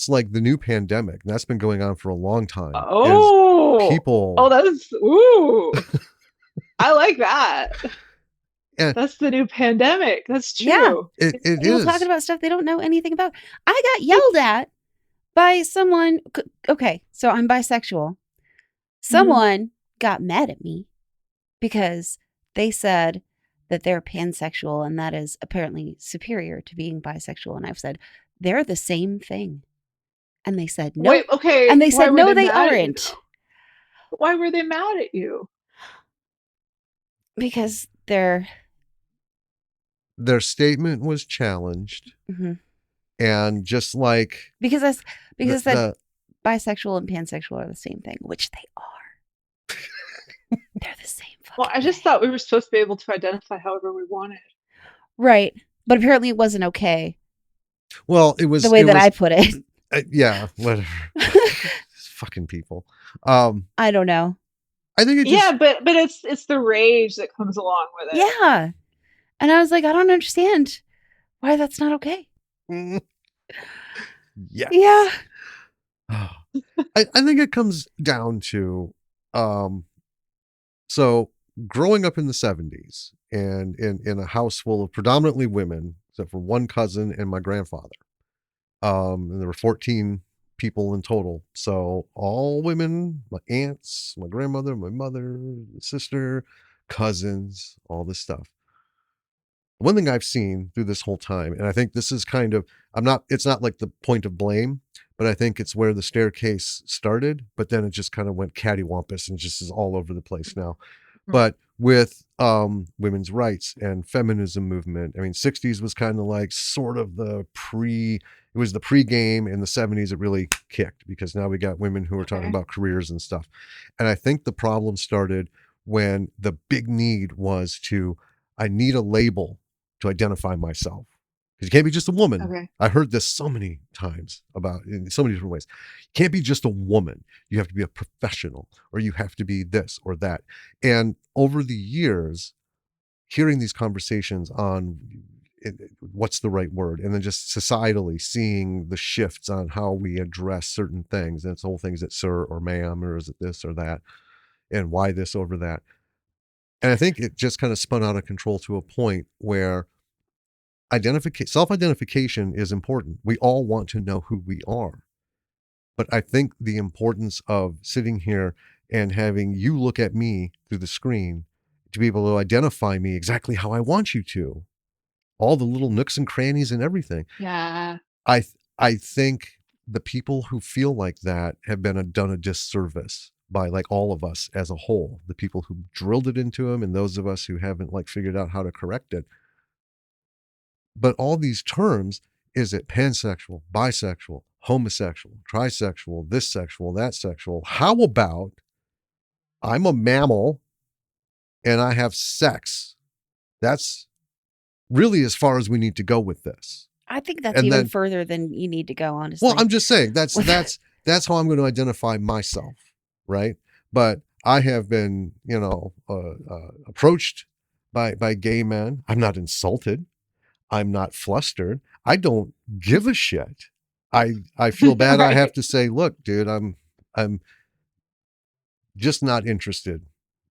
like the new pandemic. That's been going on for a long time. People. Oh, that's I like that. And that's the new pandemic. That's true. Yeah. It people is talking about stuff they don't know anything about. I got yelled at by someone. Okay, so I'm bisexual. Someone got mad at me because they said that they're pansexual and that is apparently superior to being bisexual. And I've said, they're the same thing. And they said, no. Wait, okay. And they said, no, they aren't. Why were they mad at you? Because their statement was challenged. And just like because that bisexual and pansexual are the same thing, which they are. They're the same. Well, I just thought we were supposed to be able to identify however we wanted. Right. But apparently it wasn't okay. Well, it was the way that I put it. Yeah, whatever. Fucking people. I don't know. I think it just... Yeah, but it's the rage that comes along with it. Yeah. And I was like, I don't understand why that's not okay. Yes. Yeah. I think it comes down to so growing up in the 70s and in a house full of predominantly women, except for one cousin and my grandfather. And there were 14 people in total. So all women, my aunts, my grandmother, my mother, sister, cousins, all this stuff. One thing I've seen through this whole time, and I think this is kind of, it's not like the point of blame, but I think it's where the staircase started, but then it just kind of went cattywampus and just is all over the place now. But with women's rights and feminism movement, I mean, 60s was kind of like sort of it was the pre-game. In the 70s, it really kicked because now we got women who are talking about careers and stuff. And I think the problem started when the big need was I need a label to identify myself. Because you can't be just a woman. Okay. I heard this so many times in so many different ways. You can't be just a woman. You have to be a professional, or you have to be this or that. And over the years, hearing these conversations on what's the right word, and then just societally seeing the shifts on how we address certain things. And it's the whole thing, is it sir or ma'am, or is it this or that? And why this over that? And I think it just kind of spun out of control to a point where self-identification is important. We all want to know who we are. But I think the importance of sitting here and having you look at me through the screen to be able to identify me exactly how I want you to, all the little nooks and crannies and everything. Yeah. I think the people who feel like that have been done a disservice by like all of us as a whole, the people who drilled it into them and those of us who haven't like figured out how to correct it. But all these terms, is it pansexual, bisexual, homosexual, trisexual, this sexual, that sexual? How about I'm a mammal and I have sex? That's really as far as we need to go with this. I think that's even further than you need to go, honestly. Well, I'm just saying that's how I'm going to identify myself, right? But I have been, approached by gay men. I'm not insulted. I'm not flustered. I don't give a shit. I feel bad. Right. I have to say, look, dude, I'm just not interested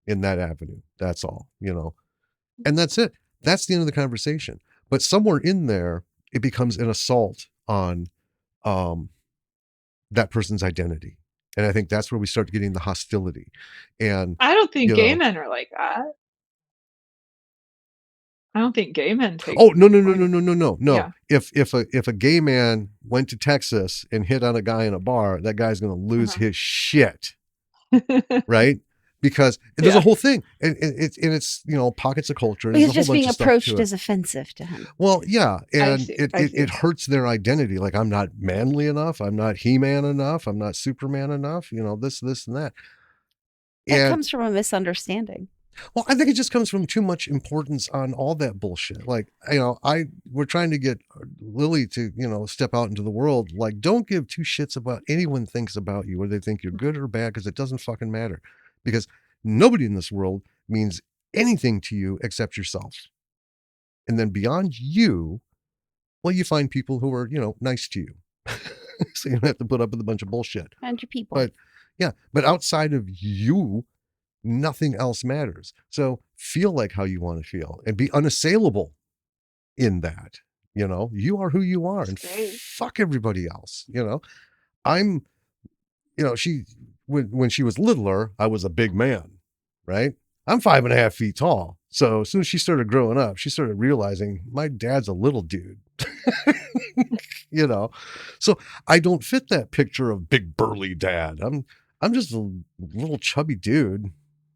in that avenue. That's all, and that's it. That's the end of the conversation. But somewhere in there, it becomes an assault on that person's identity. And I think that's where we start getting the hostility. And I don't think gay men are like that. I don't think gay men take. Oh, no. Yeah. If a gay man went to Texas and hit on a guy in a bar, that guy's going to lose his shit. Right? Because there's a whole thing, and it's pockets of culture. He's just being approached as offensive to him. Well, yeah, and it hurts their identity. Like, I'm not manly enough. I'm not He-Man enough. I'm not Superman enough. This and that. It comes from a misunderstanding. Well, I think it just comes from too much importance on all that bullshit. Like, we're trying to get Lily to, step out into the world. Like, don't give two shits about anyone thinks about you, whether they think you're good or bad, because it doesn't fucking matter. Because nobody in this world means anything to you except yourself. And then beyond you, well, you find people who are, nice to you. So you don't have to put up with a bunch of bullshit. Find your people. But outside of you, nothing else matters. So feel like how you want to feel and be unassailable in that. You are who you are. And fuck everybody else. I'm, when she was littler, I was a big man, right? I'm 5.5 feet tall. So as soon as she started growing up, she started realizing my dad's a little dude. So I don't fit that picture of big burly dad. I'm just a little chubby dude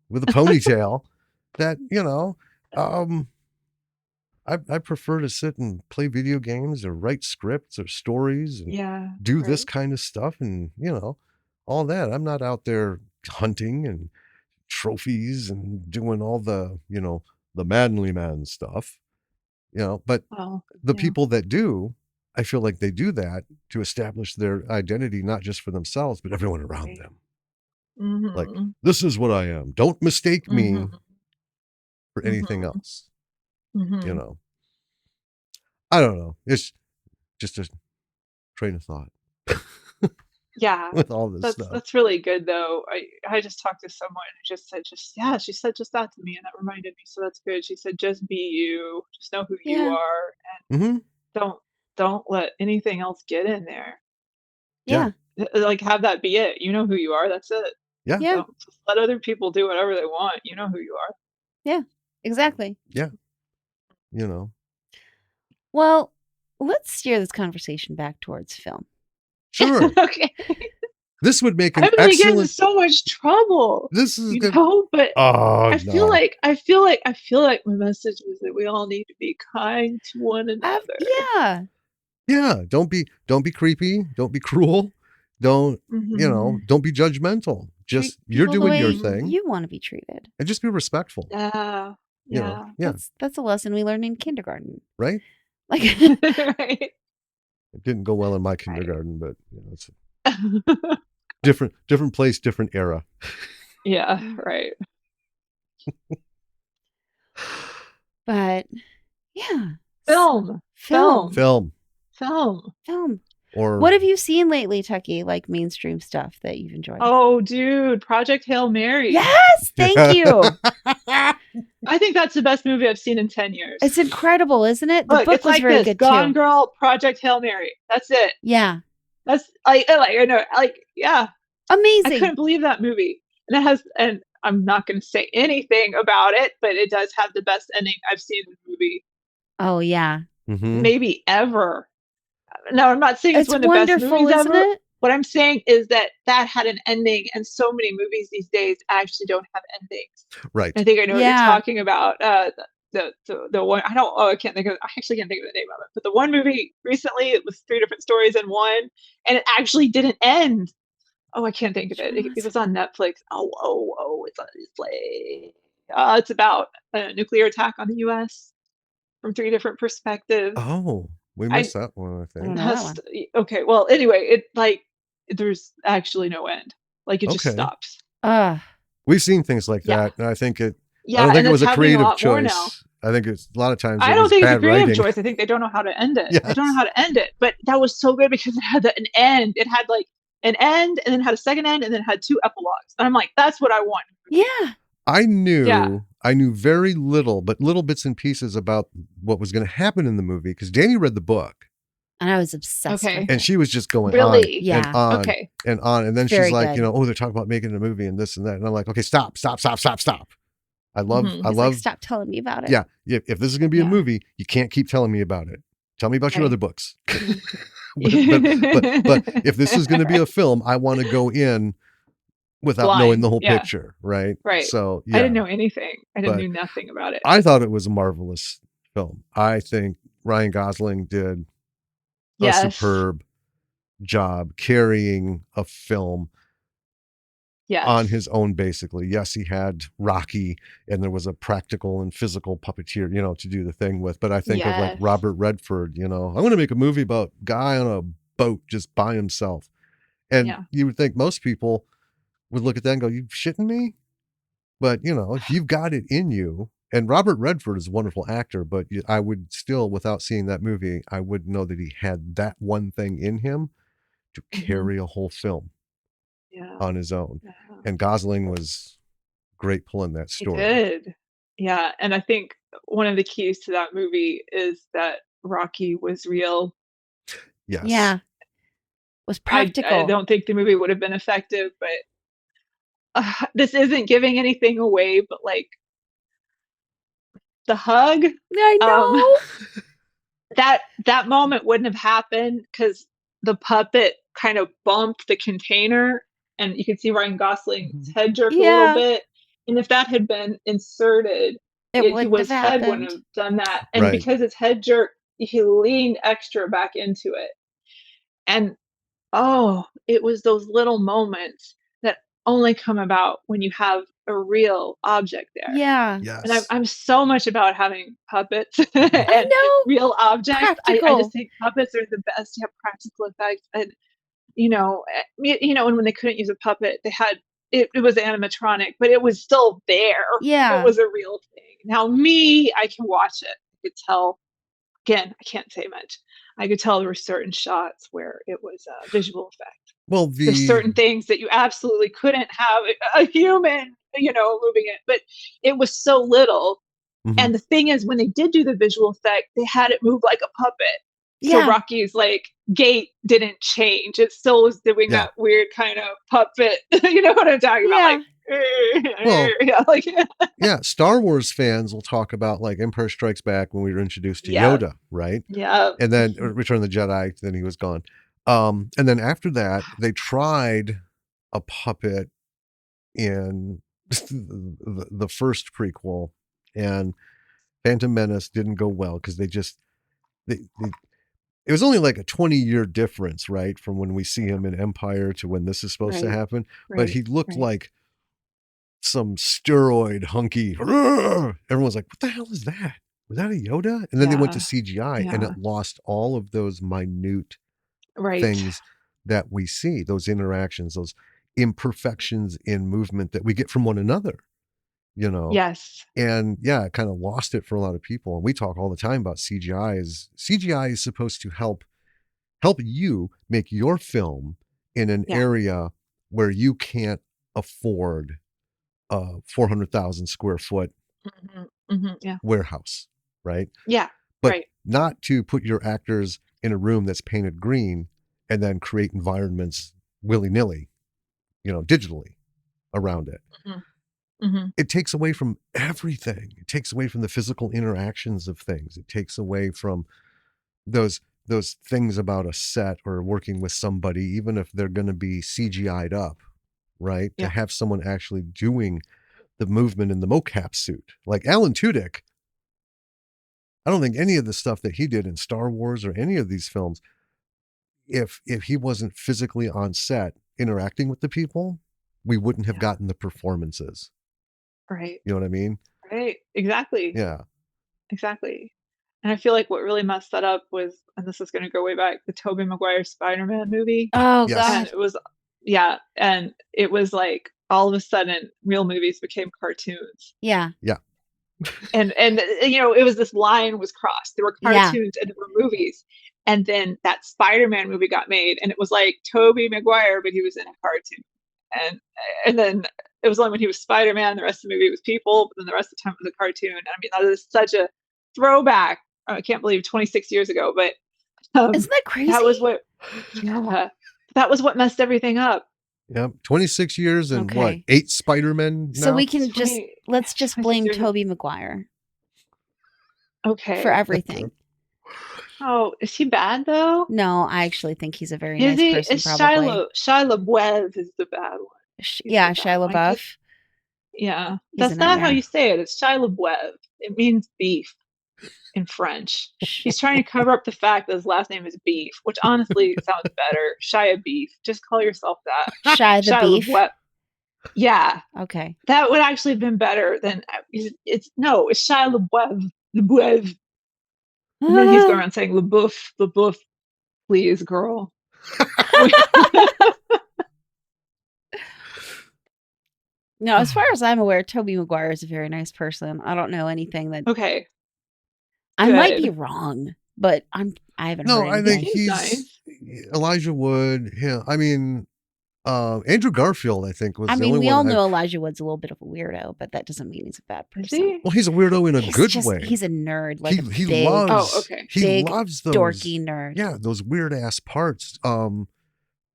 with a ponytail that, I prefer to sit and play video games or write scripts or stories and do this kind of stuff and, all that. I'm not out there hunting and trophies and doing all the, the manly man stuff, but the people that do, I feel like they do that to establish their identity, not just for themselves, but everyone around them. Mm-hmm. Like, this is what I am. Don't mistake me for anything else. I don't know. It's just a train of thought. Yeah. With all this stuff. That's really good though. I just talked to someone who just said she said just that to me, and that reminded me. So that's good. She said, just be you. Just know who you are, and don't let anything else get in there. Yeah. Like, have that be it. You know who you are. That's it. Yeah. Don't just let other people do whatever they want. You know who you are. Yeah, exactly. Yeah. Well, let's steer this conversation back towards film. Sure. Okay. This would make an I'm gonna get excellent. into so much trouble. This is good. But I feel no. like my message was that we all need to be kind to one another. Yeah. Don't be creepy. Don't be cruel. Don't don't be judgmental. Just you're doing your thing. You want to be treated, and just be respectful. Yeah. That's a lesson we learned in kindergarten, right? Like, right. It didn't go well in my kindergarten, but it's different place, different era. Yeah, right. But yeah, film. Or what have you seen lately, Tucky? Like mainstream stuff that you've enjoyed? Oh, dude, Project Hail Mary. Yes, thank you. I think that's the best movie I've seen in 10 years. It's incredible, isn't it? The book was very good Gone too. Girl, Project Hail Mary. That's it. Yeah. That's I know, yeah. Amazing. I couldn't believe that movie. And I'm not going to say anything about it, but it does have the best ending I've seen in the movie. Oh yeah. Maybe ever. No, I'm not saying it's one of the best movies isn't ever. It? What I'm saying is that had an ending, and so many movies these days actually don't have endings. Right. I think I know what you're talking about. The one I can't think of. I actually can't think of the name of it. But the one movie recently, it was 3 different stories in one, and it actually didn't end. Oh, I can't think of it. It was on Netflix. It's about a nuclear attack on the U.S. from 3 different perspectives. Oh, we missed that one, I think. Okay, well, anyway, there's actually no end. Like, it just stops. We've seen things like that, and I think it. Yeah, I don't think it was a creative choice. Now. I think it's a lot of times. I don't think it's a creative choice. I think they don't know how to end it. Yes. They don't know how to end it. But that was so good because it had an end. It had like an end, and then had a second end, and then had 2 epilogues. And I'm like, that's what I want. Yeah. I knew very little, but little bits and pieces about what was going to happen in the movie because Danny read the book. And I was obsessed with it. And she was just going on and on and on. And then she's like, they're talking about making a movie and this and that. And I'm like, okay, stop. I love. Stop telling me about it. Yeah. If this is going to be a movie, you can't keep telling me about it. Tell me about your other books. but if this is going to be a film, I want to go in without knowing the whole picture. Right. So I didn't know anything. I didn't know nothing about it. I thought it was a marvelous film. I think Ryan Gosling did a superb job carrying a film on his own, basically. Yes, he had Rocky, and there was a practical and physical puppeteer, to do the thing with. But I think of like Robert Redford, I want to make a movie about a guy on a boat just by himself. And you would think most people would look at that and go, you shitting me? But, if you've got it in you, and Robert Redford is a wonderful actor, but I would still, without seeing that movie, I would know that he had that one thing in him to carry a whole film on his own. And Gosling was great pulling that story. He did. Yeah. And I think one of the keys to that movie is that Rocky was real. Yes. Yeah. Was practical. I don't think the movie would have been effective, but this isn't giving anything away, but like the hug. I know. That moment wouldn't have happened because the puppet kind of bumped the container, and you could see Ryan Gosling's head jerk a little bit. And if that had been inserted, his head wouldn't have done that. And because his head jerked, he leaned extra back into it. And it was those little moments that only come about when you have a real object there. Yeah. Yes. And I'm so much about having puppets and real objects. I just think puppets are the best to have practical effects. And, and when they couldn't use a puppet, they had, it was animatronic, but it was still there. Yeah. It was a real thing. Now I can watch it. I could tell, again, I can't say much. I could tell there were certain shots where it was a visual effect. Well, there's certain things that you absolutely couldn't have a human, moving it, but it was so little. And the thing is, when they did do the visual effect, they had it move like a puppet. So Rocky's like gait didn't change. It still was doing that weird kind of puppet. You know what I'm talking about? Well, Star Wars fans will talk about like Empire Strikes Back when we were introduced to Yoda, right? Yeah. And then Return of the Jedi, then he was gone. And then after that, they tried a puppet in the first prequel, and Phantom Menace didn't go well because it was only like a 20-year difference, right? From when we see him in Empire to when this is supposed to happen. But he looked like some steroid hunky. Everyone's like, what the hell is that? Was that a Yoda? And then they went to CGI and it lost all of those minute things that we see, those interactions, those imperfections in movement that we get from one another, Yes. And it kind of lost it for a lot of people. And we talk all the time about CGI is supposed to help you make your film in an area where you can't afford a 400,000 square foot warehouse, right? Yeah. But not to put your actors in a room that's painted green and then create environments willy-nilly, digitally around it. It takes away from everything. It takes away from the physical interactions of things. It takes away from those things about a set or working with somebody, even if they're going to be CGI'd up, right? To have someone actually doing the movement in the mocap suit. Like Alan Tudyk, I don't think any of the stuff that he did in Star Wars or any of these films, if he wasn't physically on set interacting with the people, we wouldn't have gotten the performances. Right. You know what I mean? Right. Exactly. Yeah. Exactly. And I feel like what really messed that up was, and this is going to go way back, the Tobey Maguire Spider-Man movie. Oh, Yes. God. And it was like all of a sudden real movies became cartoons. Yeah. Yeah. And it was this line was crossed. There were cartoons and there were movies. And then that Spider-Man movie got made, and it was like Tobey Maguire, but he was in a cartoon. And then it was only when he was Spider-Man, the rest of the movie was people, but then the rest of the time it was a cartoon. I mean, that is such a throwback. I can't believe 26 years ago, but isn't that crazy? That was what messed everything up. Yep. 26 years and what? 8 Spider-Men now? So we can let's just blame Tobey Maguire. Okay. For everything. Oh, is he bad though? No, I actually think he's a very nice person. Probably. Shia LaBeouf is the bad one. Shia LaBeouf. Yeah, that's not how you say it. It's Shia LaBeouf. It means beef in French. He's trying to cover up the fact that his last name is Beef, which honestly sounds better. Shia Beef. Just call yourself that. Shia the Beef. LaBeouf. Yeah. Okay. That would actually have been better than it's Shia LaBeouf. And then he's going around saying LaBeouf, please, girl. No, as far as I'm aware, Tobey Maguire is a very nice person. I don't know anything that. Okay. I might be wrong, but I haven't heard anything. I think he's nice. Elijah Wood. Yeah, I mean, Andrew Garfield, I think, was. We all know Elijah Wood's a little bit of a weirdo, but that doesn't mean he's a bad person. Well, he's a weirdo in a good way. He's a nerd, like he loves. He big, loves those dorky nerd. Yeah, those weird ass parts.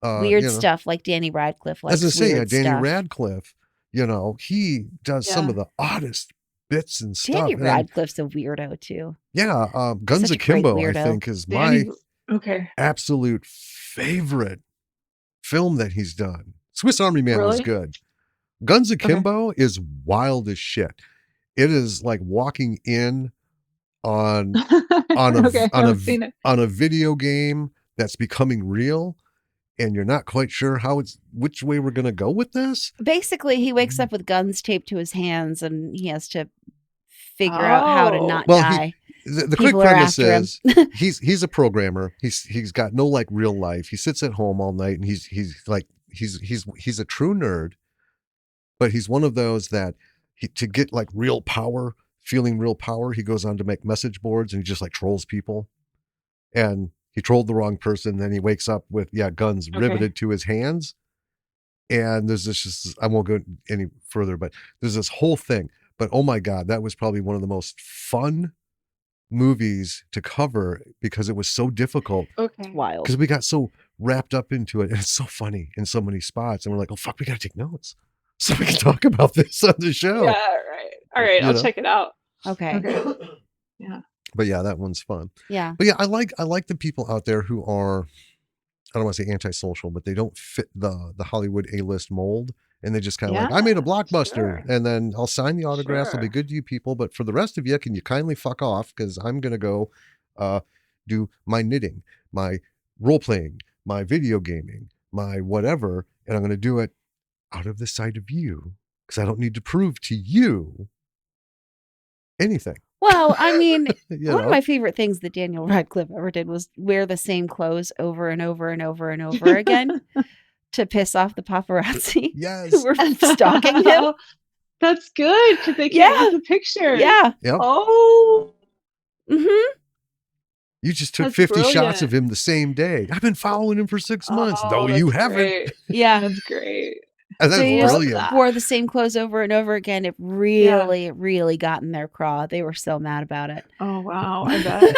Weird stuff like Danny Radcliffe. Like, as I say, Danny Radcliffe. He does some of the oddest bits and stuff. Danny Radcliffe's a weirdo too. Yeah, Guns Akimbo, I think, is my absolute favorite film that he's done. Swiss Army Man was good. Guns Akimbo is wild as shit. It is like walking in on a video game that's becoming real, and you're not quite sure which way we're going to go with this. Basically, he wakes up with guns taped to his hands, and he has to figure out how to not die. The quick premise is he's a programmer. He's got no like real life. He sits at home all night, and he's a true nerd, but he's one of those that to get like real power, feeling real power, he goes on to make message boards and he just like trolls people, and he trolled the wrong person. Then he wakes up with guns riveted to his hands, and there's this. I won't go any further, but there's this whole thing. But oh my God, that was probably one of the most fun movies to cover because it was so difficult. Okay, wild. Because we got so wrapped up into it, and it's so funny in so many spots, and we're like, oh fuck, we gotta take notes so we can talk about this on the show. Yeah, right. All right, I'll check it out. Okay. Yeah. But yeah, that one's fun. Yeah. But yeah, I like the people out there who are, I don't want to say antisocial, but they don't fit the Hollywood A-list mold. And they just kind of like, I made a blockbuster, and then I'll sign the autographs. I'll be good to you people. But for the rest of you, can you kindly fuck off? Because I'm going to go do my knitting, my role-playing, my video gaming, my whatever. And I'm going to do it out of the sight of you because I don't need to prove to you anything. Well, I mean, one of my favorite things that Daniel Radcliffe ever did was wear the same clothes over and over and over and over again to piss off the paparazzi who were stalking him. That's good because they can't get the picture. Yeah. Yep. Oh. Mm-hmm. You just took 50 shots of him the same day. I've been following him for 6 months. No, you haven't. Great. Yeah. That's great. That's brilliant. Wore the same clothes over and over again. It really got in their craw. They were so mad about it. Oh, wow. I bet.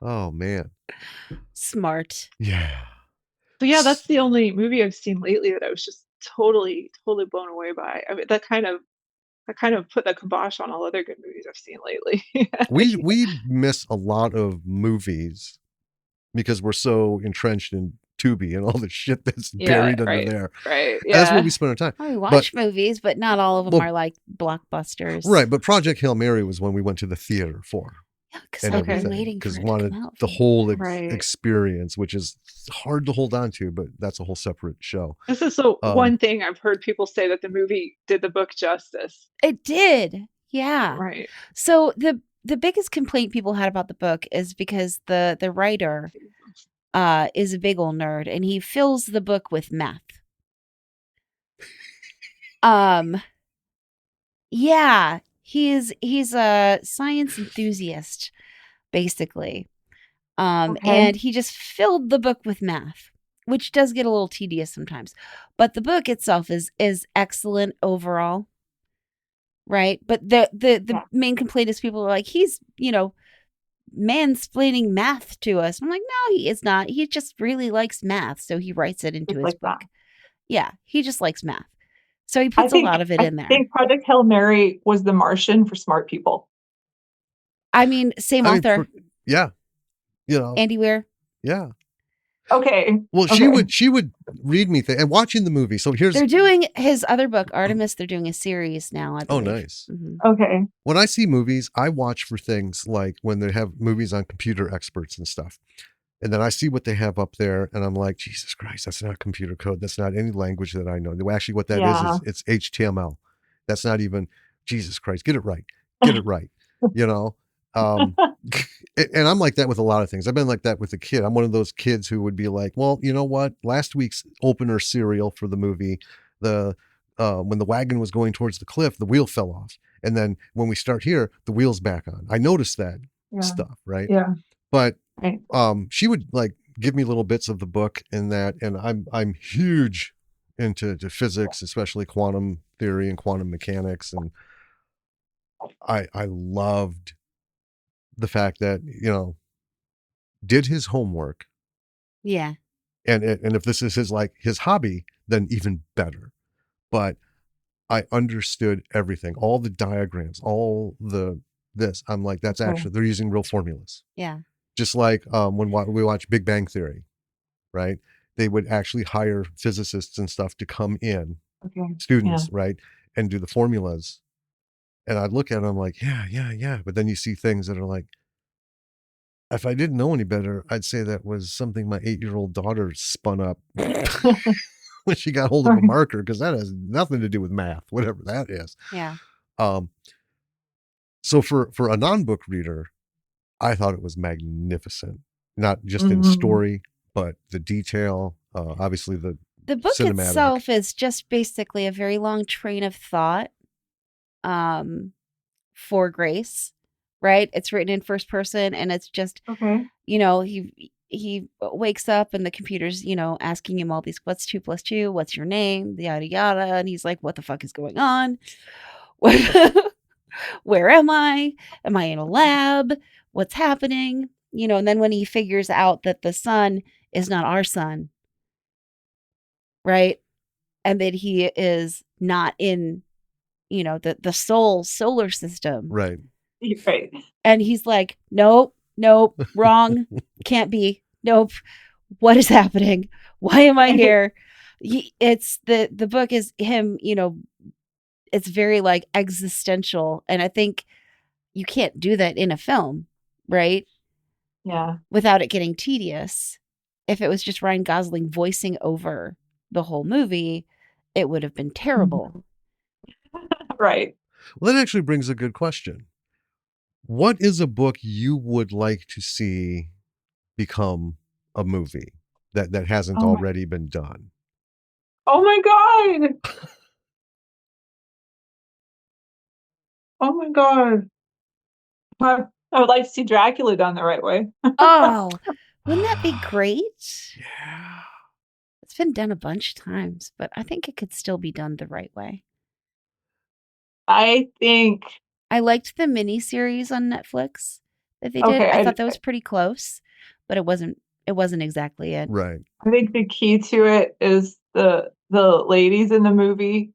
Oh, man. Smart. Yeah. So yeah, that's the only movie I've seen lately that I was just totally blown away by. I mean, that kind of put the kibosh on all other good movies I've seen lately. we miss a lot of movies because we're so entrenched in Tubi and all the shit that's buried under there. Right. Yeah. That's where we spend our time. We watch movies, but not all of them are like blockbusters. Right. But Project Hail Mary was one we went to the theater for. Yeah, because I've been waiting for it to wanted come out. The whole experience, which is hard to hold on to, but that's a whole separate show. This is one thing I've heard people say that the movie did the book justice. It did. Yeah. Right. So the biggest complaint people had about the book is because the writer is a big old nerd and he fills the book with math. Yeah, he's a science enthusiast, basically. And he just filled the book with math, which does get a little tedious sometimes. But the book itself is excellent overall. Right? But the main complaint is people are like, he's, mansplaining math to us. I'm like, no, he is not. He just really likes math, so he writes it into his book. Yeah, he just likes math. So he puts a lot of it in there. I think Project Hail Mary was The Martian for smart people. I mean, same author. Andy Weir. Yeah. Okay. Well, she would read me things and watching the movie. So they're doing his other book, Artemis. They're doing a series now. I believe. Oh, nice. Mm-hmm. Okay. When I see movies, I watch for things like when they have movies on computer experts and stuff. And then I see what they have up there, and I'm like, Jesus Christ, that's not computer code. That's not any language that I know. Actually, what that is it's HTML. That's not even, Jesus Christ, get it right. Get it right. You know? And I'm like that with a lot of things. I've been like that with a kid. I'm one of those kids who would be like, well, you know what? Last week's opener serial for the movie, when the wagon was going towards the cliff, the wheel fell off. And then when we start here, the wheel's back on. I noticed that stuff, right? Yeah. But she would like give me little bits of the book in that, and I'm huge into physics, especially quantum theory and quantum mechanics, and I loved the fact that, you know, did his homework. Yeah. And if this is his hobby, then even better. But I understood everything, all the diagrams, all this. I'm like, that's actually, they're using real formulas. Yeah. Just like when we watch Big Bang Theory, right? They would actually hire physicists and stuff to come in, students, right? And do the formulas. And I'd look at them like, yeah. But then you see things that are like, if I didn't know any better, I'd say that was something my 8-year-old daughter spun up when she got hold of a marker, because that has nothing to do with math, whatever that is. Yeah. So for a non-book reader, I thought it was magnificent, not just in story, but the detail, obviously the book cinematic itself is just basically a very long train of thought for Grace, right? It's written in first person, and it's just, you know, he wakes up and the computer's, you know, asking him all these, what's 2 + 2? What's your name? Yada, yada. And he's like, what the fuck is going on? Where am I? Am I in a lab? What's happening? You know, and then when he figures out that the sun is not our sun, right? And that he is not in, you know, the solar system. Right. Right. And he's like, nope, wrong. Can't be. Nope. What is happening? Why am I here? It's the book is him, you know, it's very like existential. And I think you can't do that in a film, right? Yeah. Without it getting tedious. If it was just Ryan Gosling voicing over the whole movie, it would have been terrible. Right. Well, that actually brings a good question. What is a book you would like to see become a movie that hasn't already been done? Oh my God. Oh my God. I would like to see Dracula done the right way. Oh, wouldn't that be great? Yeah. It's been done a bunch of times, but I think it could still be done the right way. I think I liked the miniseries on Netflix that they did. I thought that was pretty close, but it wasn't exactly it. Right. I think the key to it is the ladies in the movie.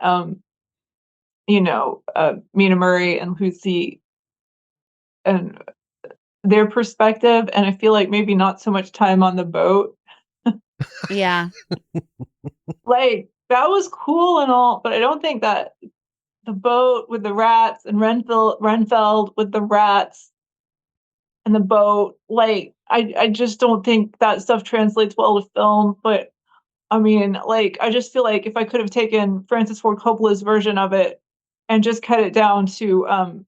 You know, Mina Murray and Lucy, and their perspective, and I feel like maybe not so much time on the boat. Yeah. Like, that was cool and all, but I don't think that the boat with the rats and Renfeld with the rats and the boat, like, I just don't think that stuff translates well to film. But I mean, like, I just feel like if I could have taken Francis Ford Coppola's version of it and just cut it down to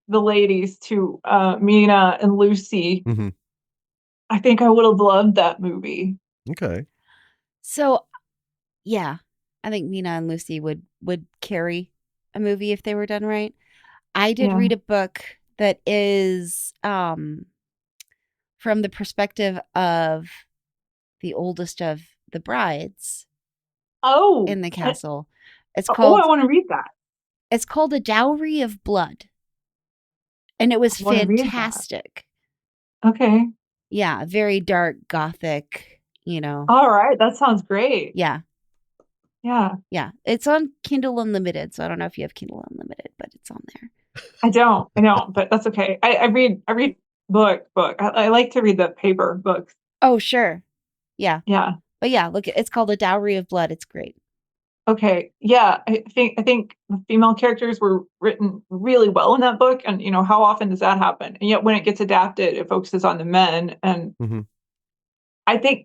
the ladies, to Mina and Lucy, I think I would have loved that movie. Okay. So, yeah, I think Mina and Lucy would carry a movie if they were done right. I did read a book that is from the perspective of the oldest of the brides. In the castle. It's called. I want to read that. It's called A Dowry of Blood. And it was fantastic. Okay. Yeah, very dark, gothic, you know. All right, that sounds great. Yeah. Yeah. Yeah. It's on Kindle Unlimited, so I don't know if you have Kindle Unlimited, but it's on there. I don't, but that's okay. I read book. I like to read the paper books. Oh, sure. Yeah. Yeah. But yeah, look, it's called A Dowry of Blood. It's great. Okay. Yeah, I think the female characters were written really well in that book, and you know, how often does that happen? And yet when it gets adapted, it focuses on the men, and I think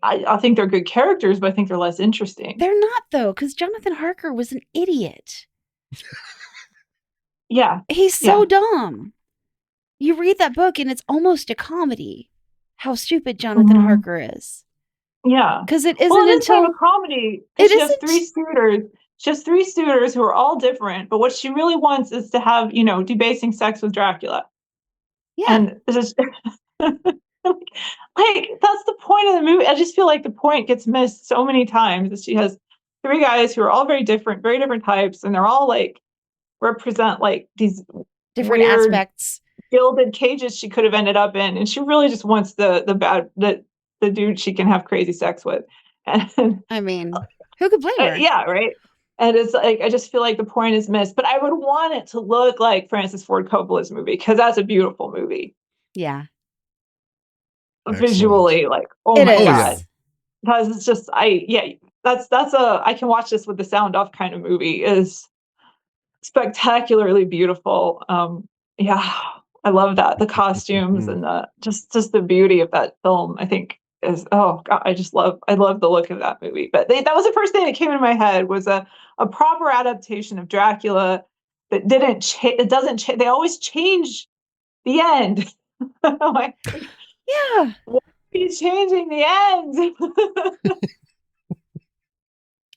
they're good characters, but I think they're less interesting. They're not, though, because Jonathan Harker was an idiot. Yeah. He's so dumb. You read that book and it's almost a comedy how stupid Jonathan Harker is. Yeah. Because it isn't until a comedy. She has three suitors. She has three suitors who are all different, but what she really wants is to have, debasing sex with Dracula. Yeah. And this is like that's the point of the movie. I just feel like the point gets missed so many times. That she has three guys who are all very different types, and they're all like represent like these different weird, aspects, gilded cages she could have ended up in, and she really just wants the dude she can have crazy sex with. And I mean, who could blame her? Yeah, right. And it's like I just feel like the point is missed. But I would want it to look like Francis Ford Coppola's movie because that's a beautiful movie. Yeah. Excellent. Visually, like oh my god, because it's just that's I can watch this with the sound off kind of movie. Is spectacularly beautiful. Yeah, I love that the costumes and just the beauty of that film. I think is oh god, I love the look of that movie. But that was the first thing that came into my head was a proper adaptation of Dracula that didn't it doesn't they always change the end. Like, yeah. Why are you changing the end?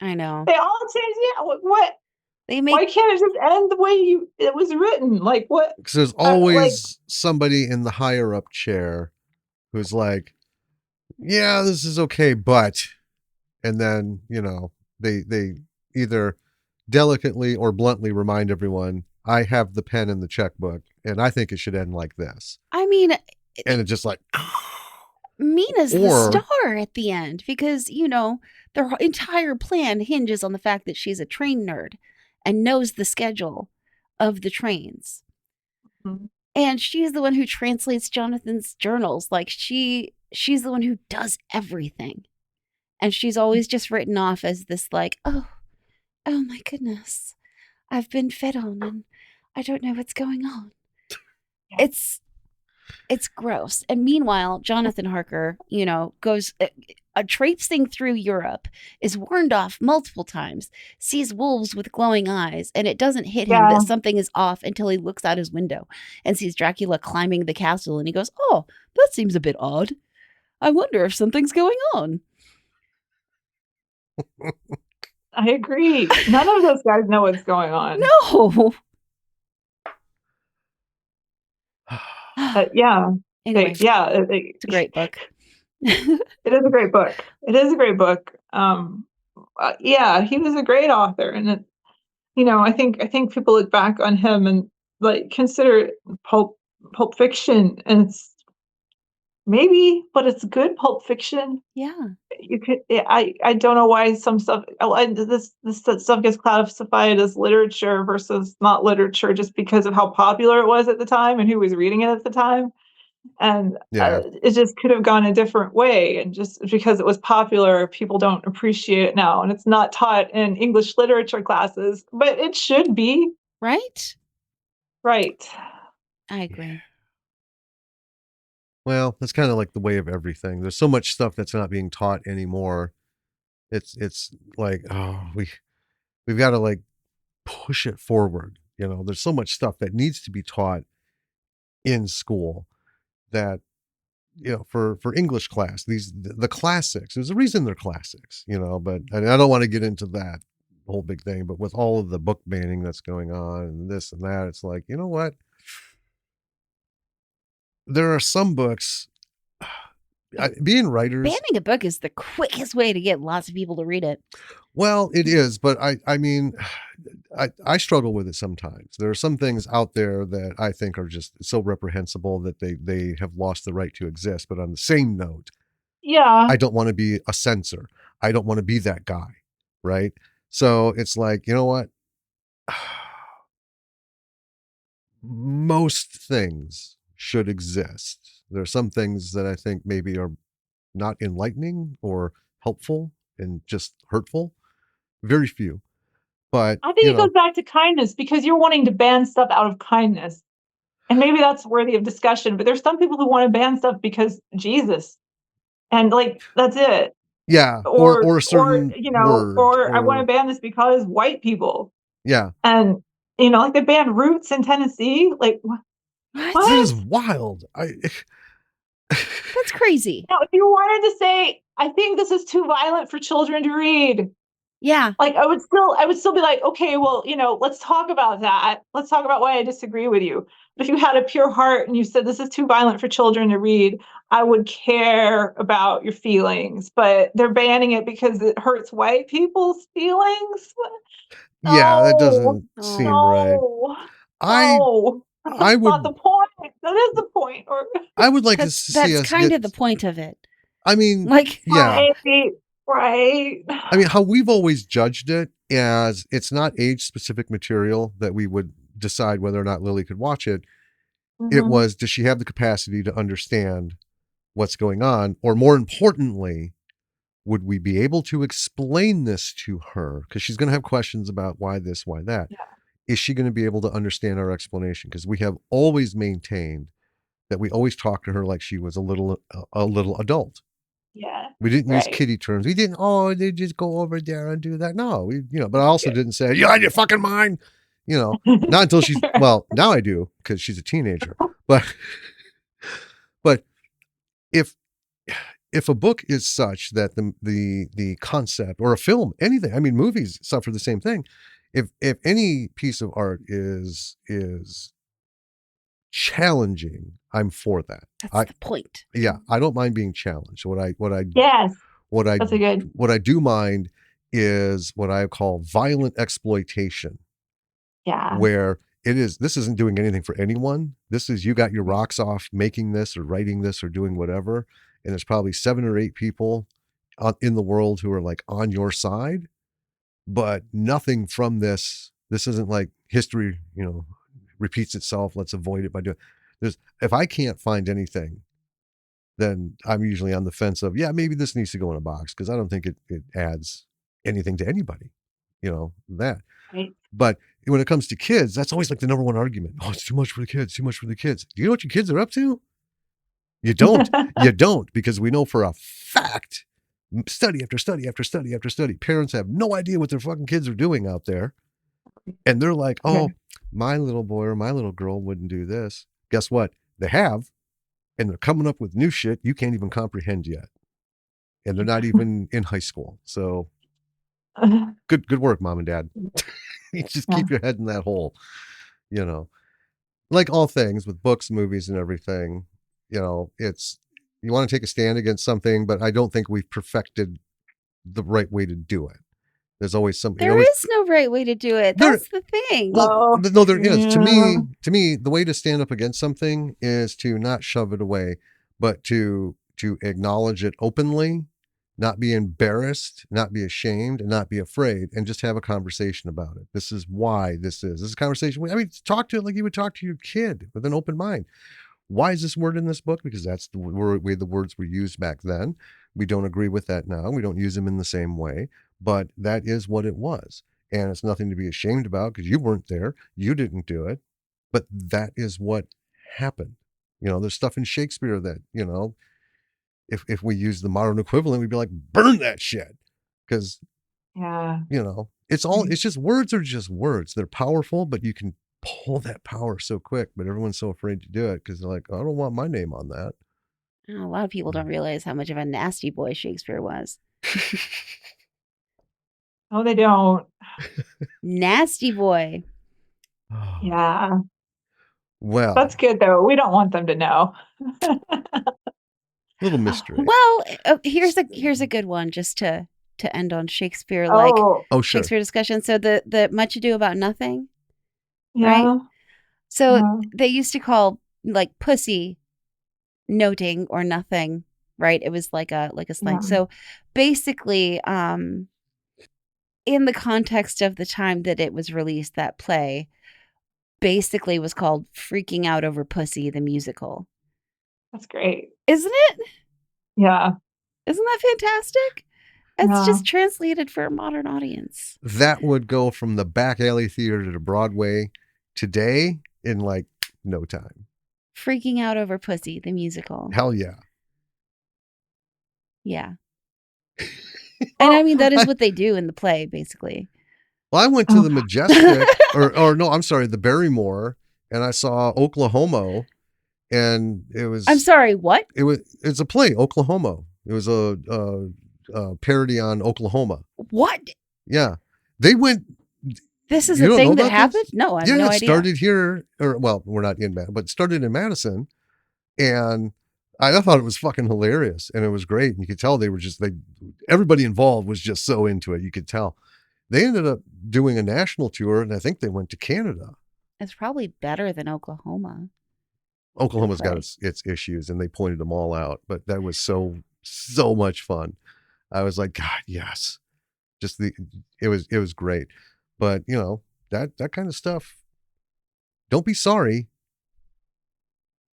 I know. They all change the end. What? Why can't it just end the way it was written? Like what? Because there's always somebody in the higher up chair who's like, yeah, this is okay, but, and then, they either delicately or bluntly remind everyone, I have the pen and the checkbook, and I think it should end like this. I mean, and it's just like Mina's the star at the end because, their entire plan hinges on the fact that she's a train nerd and knows the schedule of the trains. Mm-hmm. And she's the one who translates Jonathan's journals. Like she's the one who does everything. And she's always just written off as this like, oh my goodness, I've been fed on and I don't know what's going on. Yeah. It's gross. And meanwhile, Jonathan Harker, goes traipsing through Europe, is warned off multiple times, sees wolves with glowing eyes, and it doesn't hit him that something is off until he looks out his window and sees Dracula climbing the castle. And he goes, oh, that seems a bit odd. I wonder if something's going on. I agree. None of those guys know what's going on. No. Yeah. Anyway, it's a great book. It is a great book. It is a great book. Yeah, he was a great author, and I think people look back on him and like consider Pulp Fiction, and it's but it's good Pulp Fiction. Yeah, you could. I don't know why some stuff. This stuff gets classified as literature versus not literature just because of how popular it was at the time and who was reading it at the time. And it just could have gone a different way. And just because it was popular, people don't appreciate it now. And it's not taught in English literature classes, but it should be. Right? Right. I agree. Well, that's kind of like the way of everything. There's so much stuff that's not being taught anymore. It's like, we've got to like push it forward. There's so much stuff that needs to be taught in school that for English class, the classics, there's a reason they're classics, but I don't want to get into that whole big thing, but with all of the book banning that's going on and this and that, it's like, you know what, there are some books, being writers, banning a book is the quickest way to get lots of people to read it. Well, it is, but I mean, I struggle with it sometimes. There are some things out there that I think are just so reprehensible that they have lost the right to exist. But on the same note, I don't want to be a censor. I don't want to be that guy, right? So it's like, you know what? Most things should exist. There are some things that I think maybe are not enlightening or helpful and just hurtful. Very few. But I think it goes back to kindness because you're wanting to ban stuff out of kindness. And maybe that's worthy of discussion, but there's some people who want to ban stuff because Jesus. And like, that's it. Yeah. Or a certain word. Or I want to ban this because white people. Yeah. And, like they banned Roots in Tennessee. Like, what? That is wild. That's crazy. Now, if you wanted to say, I think this is too violent for children to read. Yeah. Like, I would still be like, okay, well, let's talk about that. Let's talk about why I disagree with you. But if you had a pure heart and you said this is too violent for children to read, I would care about your feelings. But they're banning it because it hurts white people's feelings. Yeah, that doesn't seem right. That's not the point. That is the point. I would like to see us that's kind of the point of it. I mean, like, yeah. Right. I mean, how we've always judged it as it's not age-specific material that we would decide whether or not Lily could watch it. Mm-hmm. It was, does she have the capacity to understand what's going on? Or more importantly, would we be able to explain this to her? Because she's going to have questions about why this, why that. Yeah. Is she going to be able to understand our explanation? Because we have always maintained that we always talk to her like she was a little adult. Yeah. We didn't use kiddie terms. We didn't, they just go over there and do that. No, but I also didn't say, you out of your fucking mind. Not until she's, well, now I do because she's a teenager. But if a book is such that the concept, or a film, anything, I mean, movies suffer the same thing. If any piece of art is challenging, I'm for that. That's the point. Yeah, I don't mind being challenged. What I do mind is what I call violent exploitation. Yeah. Where this isn't doing anything for anyone. This is, you got your rocks off making this or writing this or doing whatever, and there's probably 7 or 8 people in the world who are like on your side, but nothing from this isn't like history, repeats itself. Let's avoid it by doing this. If I can't find anything, then I'm usually on the fence of, yeah, maybe this needs to go in a box, because I don't think it adds anything to anybody, that. Right. But when it comes to kids, that's always like the number one argument. Oh, it's too much for the kids, too much for the kids. Do you know what your kids are up to? You don't. You don't, because we know for a fact, study after study after study after study, parents have no idea what their fucking kids are doing out there. And they're like, oh, my little boy or my little girl wouldn't do this. Guess what? They have. And they're coming up with new shit you can't even comprehend yet. And they're not even in high school. So good work, mom and dad. You just keep your head in that hole. Like all things with books, movies, and everything, it's, you want to take a stand against something, but I don't think we've perfected the right way to do it. There's always something. There is no right way to do it. That's the thing. Well, no, there is. To me, the way to stand up against something is to not shove it away, but to acknowledge it openly, not be embarrassed, not be ashamed, and not be afraid, and just have a conversation about it. This is why this is a conversation. I mean, talk to it like you would talk to your kid with an open mind. Why is this word in this book? Because that's the way the words were used back then. We don't agree with that now. We don't use them in the same way, but that is what it was. And it's nothing to be ashamed about, because you weren't there. You didn't do it. But that is what happened. There's stuff in Shakespeare that, if we use the modern equivalent, we'd be like, burn that shit. Because, it's just, words are just words. They're powerful, but you can pull that power so quick, but everyone's so afraid to do it because they're like, I don't want my name on that. A lot of people don't realize how much of a nasty boy Shakespeare was. No, they don't. Nasty boy. Yeah. Well, that's good though. We don't want them to know. Little mystery. Well, here's a good one just to end on Shakespeare, Shakespeare discussion. So the Much Ado About Nothing. Yeah. Right? So they used to call like pussy noting or nothing, right? It was like a slang. Yeah. So basically, in the context of the time that it was released, that play basically was called Freaking Out Over Pussy, the musical. That's great. Isn't it? Yeah. Isn't that fantastic? It's just translated for a modern audience. That would go from the back alley theater to Broadway today in like no time. Freaking Out Over Pussy, the musical. Hell yeah. Yeah. And I mean, that is what they do in the play, basically. Well, I went to the Majestic, or no, I'm sorry, the Barrymore, and I saw Oklahoma, and it was. I'm sorry, what? It's a play, Oklahoma. It was a parody on Oklahoma. What? Yeah, they went. This is a thing that happened? This? No, I have no idea. It started here, or well, we're not in Madison, but it started in Madison, and I thought it was fucking hilarious, and it was great. And you could tell everybody involved was just so into it. You could tell. They ended up doing a national tour, and I think they went to Canada. It's probably better than Oklahoma. Oklahoma's got its issues, and they pointed them all out. But that was so much fun. I was like, God, yes. It was great. But that kind of stuff. Don't be sorry.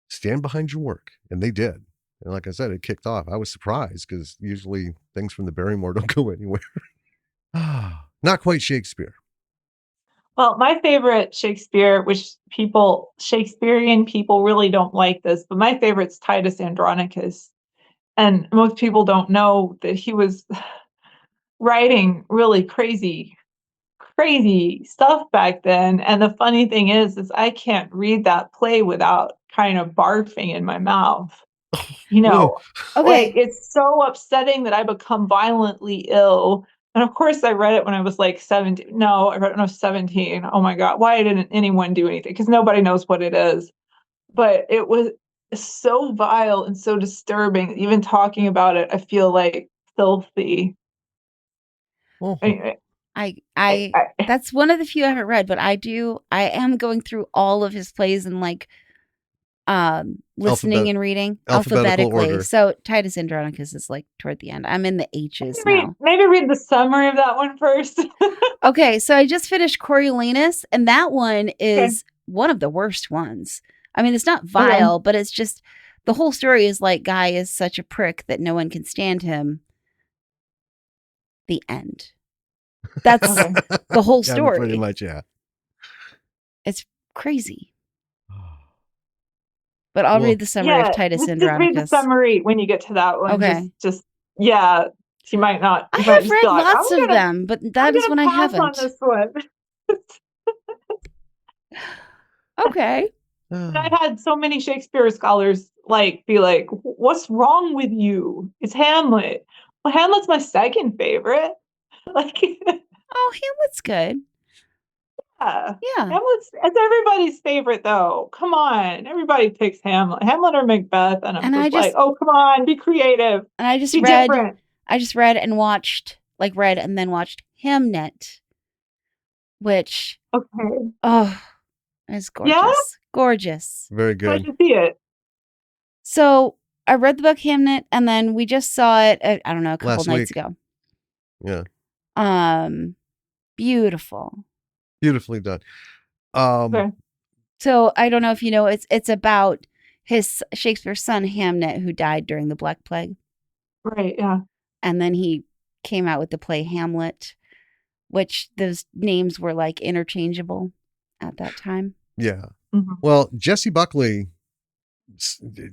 Stand behind your work, and they did. And like I said, it kicked off. I was surprised because usually things from the Barrymore don't go anywhere. Not quite Shakespeare. Well, my favorite Shakespeare, which Shakespearean people really don't like this, but my favorite's Titus Andronicus. And most people don't know that he was writing really crazy stuff back then. And the funny thing is I can't read that play without kind of barfing in my mouth. Okay. Like, it's so upsetting that I become violently ill. And of course, I read it when I was like 17. No, I read it when I was 17. Oh my God, why didn't anyone do anything? Because nobody knows what it is. But it was so vile and so disturbing. Even talking about it, I feel like filthy. I that's one of the few I haven't read, but I am going through all of his plays and like listening and reading alphabetically. Order. So Titus Andronicus is like toward the end. I'm in the H's now. Maybe read the summary of that one first. Okay, so I just finished Coriolanus, and that one is one of the worst ones. I mean, it's not vile, but it's just the whole story is like Guy is such a prick that no one can stand him. The end. That's the whole story. Pretty much, yeah. It's crazy. But I'll read the summary of Titus Andronicus. Just read the summary when you get to that one. Okay. She might not. I have read lots of them, but that is when I haven't. On this one. Okay. I've had so many Shakespeare scholars be like, "What's wrong with you? It's Hamlet." Well, Hamlet's my second favorite. Hamlet's good. Yeah. It's everybody's favorite, though. Come on. Everybody picks Hamlet or Macbeth. And I'm just like, oh, come on, be creative. And I just read and watched Hamnet, which, is gorgeous. Yeah? Gorgeous. Very good. Glad to see it. So I read the book Hamnet, and then we just saw it, a couple nights ago. Yeah. Beautiful. Beautifully done. So I don't know if you know, it's about his Shakespeare's son Hamnet, who died during the Black Plague. Right. Yeah. And then he came out with the play Hamlet, which those names were like interchangeable at that time. Yeah. Mm-hmm. Well, Jessie Buckley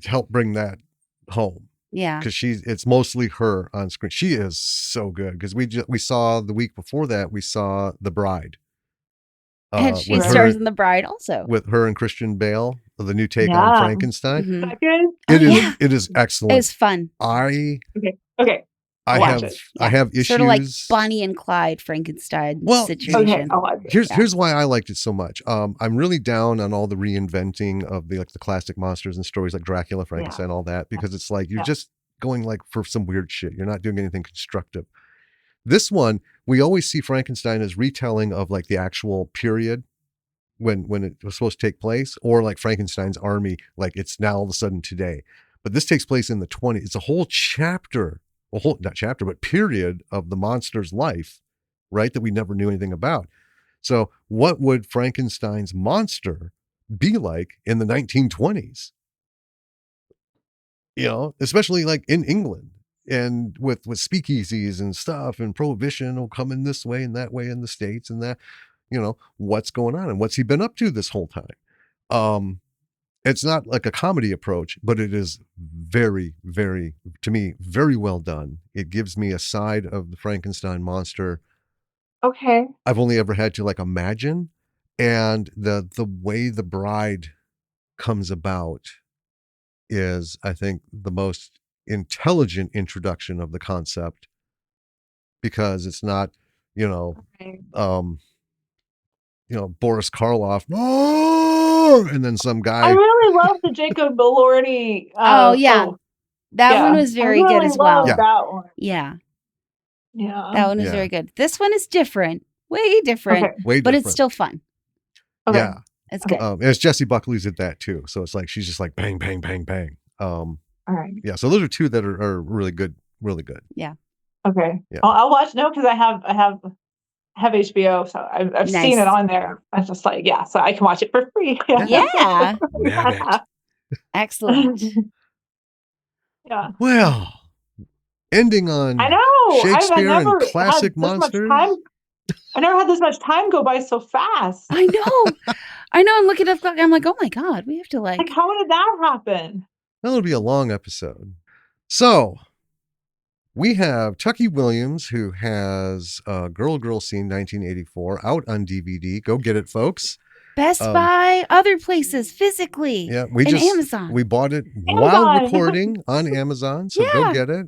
helped bring that home. Yeah. Because it's mostly her on screen. She is so good. Because we saw the week before that, we saw The Bride. And she stars in The Bride also. With her and Christian Bale, the new take on Frankenstein. Mm-hmm. Is that good? It is excellent. It's fun. Okay. I have issues. Sort of like Bonnie and Clyde Frankenstein situation. Okay, here's why I liked it so much. I'm really down on all the reinventing of the classic monsters and stories like Dracula, Frankenstein, all that, because it's like you're just going for some weird shit. You're not doing anything constructive. This one, we always see Frankenstein as retelling of like the actual period when it was supposed to take place, or like Frankenstein's army, like it's now all of a sudden today. But this takes place in the 20s. It's a whole chapter. Not chapter, but period of the monster's life, right? That we never knew anything about. So what would Frankenstein's monster be like in the 1920s? Especially like in England and with speakeasies and stuff and prohibition will come in this way and that way in the States and that, what's going on and what's he been up to this whole time? it's not like a comedy approach, but it is very, very, to me, very well done. It gives me a side of the Frankenstein monster. Okay. I've only ever had to like imagine, and the way the bride comes about is, I think, the most intelligent introduction of the concept, because it's not, Okay. Boris Karloff, and then some guy. I really love the Jacob Elordi. That one was very good as well. That one. Yeah. Yeah. That one was very good. This one is different. Way different. Okay. Way but different. It's still fun. Okay. Yeah. It's good. And it's Jessie Buckley's at that too. So it's like she's just like bang, bang, bang, bang. All right. Yeah. So those are two that are really good. Really good. Yeah. Okay. Yeah. I'll watch. No, because I have HBO, so I've seen it on there. I was just like, yeah, so I can watch it for free. Yeah. Excellent. Yeah. Well, ending on I know Shakespeare and classic monsters. I never had this much time go by so fast. I know. I'm looking at the clock. I'm like, oh my God, we have to like how did that happen? That'll be a long episode. So we have Tucky Williams, who has Girl Scene 1984 out on DVD. Go get it, folks. Best Buy, other places, physically. Yeah, Amazon. We bought it while recording on Amazon, so go get it.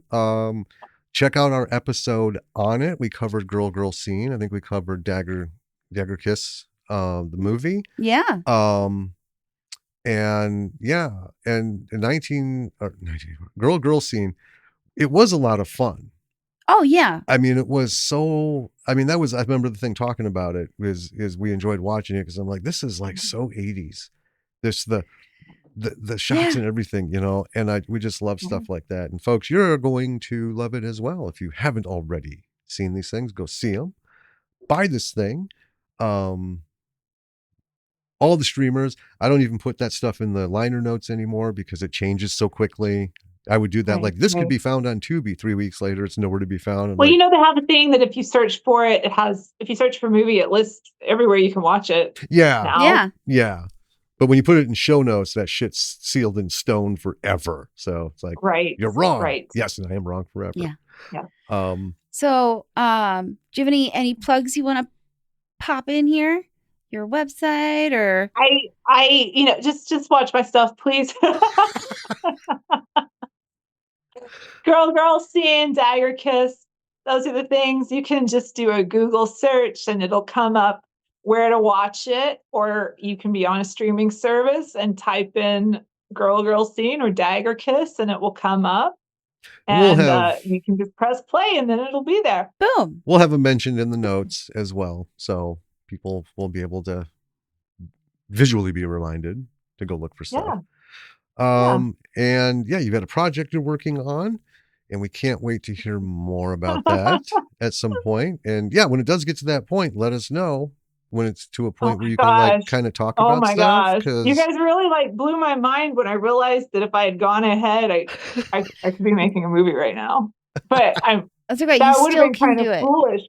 Check out our episode on it. We covered Girl Scene. I think we covered Dagger Kiss, the movie. Yeah. And 19 Girl Scene. It was a lot of fun. Oh yeah. I mean, it was so. I mean, I remember the thing talking about it is we enjoyed watching it because I'm like, this is like so 80s. This the shots and everything, and we just love stuff like that. And folks, you're going to love it as well. If you haven't already seen these things, go see them. Buy this thing. All the streamers. I don't even put that stuff in the liner notes anymore because it changes so quickly. I would do that. Right, like this could be found on Tubi 3 weeks later. It's nowhere to be found. Well, they have a thing that if you search for it, if you search for a movie, it lists everywhere you can watch it. Yeah. Now. Yeah. But when you put it in show notes, that shit's sealed in stone forever. So it's like, you're wrong. Right. Yes, and I am wrong forever. Yeah. So, do you have any plugs you want to pop in here? Your website or I just watch my stuff, please. Girl Scene, Dagger Kiss. Those are the things. You can just do a Google search and it'll come up where to watch it, or you can be on a streaming service and type in Girl Scene or Dagger Kiss and it will come up. And you can just press play and then it'll be there. Boom. We'll have them mentioned in the notes as well. So people will be able to visually be reminded to go look for stuff. And you've got a project you're working on, and we can't wait to hear more about that at some point. And when it does get to that point, let us know when it's to a point where you can like kind of talk about stuff. Gosh. You guys really like blew my mind when I realized that if I had gone ahead, I could be making a movie right now. But that's okay. You still can do it. Foolish.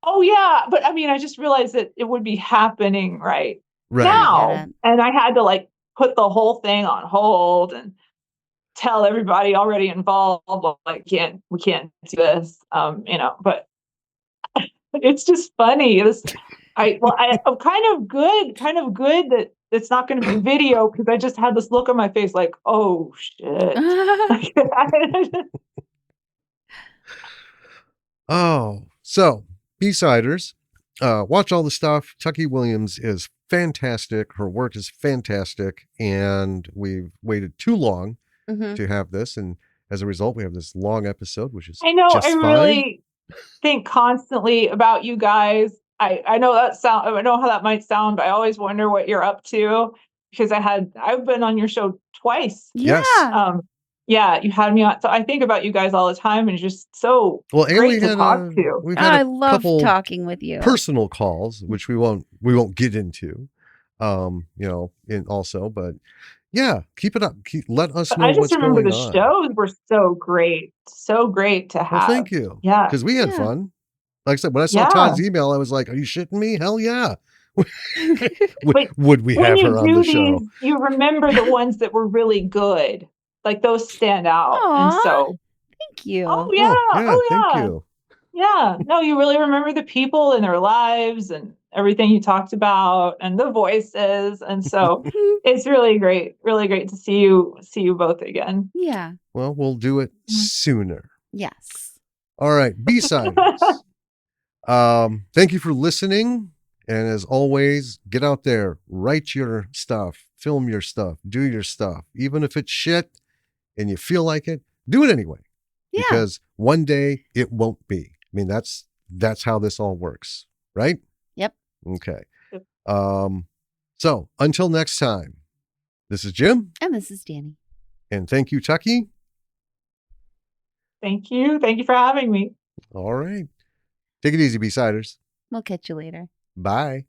Oh yeah, but I mean, I just realized that it would be happening right now, and I had to like put the whole thing on hold and tell everybody already involved, like, we can't do this, but it's just funny. I'm kind of good that it's not going to be video because I just had this look on my face like, oh shit. So B-siders, watch all the stuff. Tucky Williams is fantastic. Her work is fantastic, and we've waited too long to have this, and as a result, we have this long episode, which is I know. Just I fine. really think constantly about you guys. I know I know how that might sound, but I always wonder what you're up to because I've been on your show twice. Yes. You had me on. So I think about you guys all the time, and just so great to talk to. I love talking with you. Personal calls, which we won't get into, but keep it up. Let us know what's going on. I just remember the shows were so great to have. Well, thank you. Yeah, because we had fun. Like I said, when I saw Todd's email, I was like, "Are you shitting me? Hell yeah, would we have her on the show? You remember the ones that were really good. Like those stand out. Aww, and so thank you. Oh yeah. Thank you. Yeah. No, you really remember the people and their lives and everything you talked about and the voices. And so it's really great to see you both again. Yeah. Well, we'll do it sooner. Yes. All right. B-sides. Thank you for listening. And as always, get out there, write your stuff, film your stuff, do your stuff. Even if it's shit and you feel like it, do it anyway. Yeah. Because one day it won't be. I mean, that's how this all works, right? Yep. Okay. Yep. So until next time, this is Jim. And this is Danny. And thank you, Tucky. Thank you. Thank you for having me. All right. Take it easy, B-siders. We'll catch you later. Bye.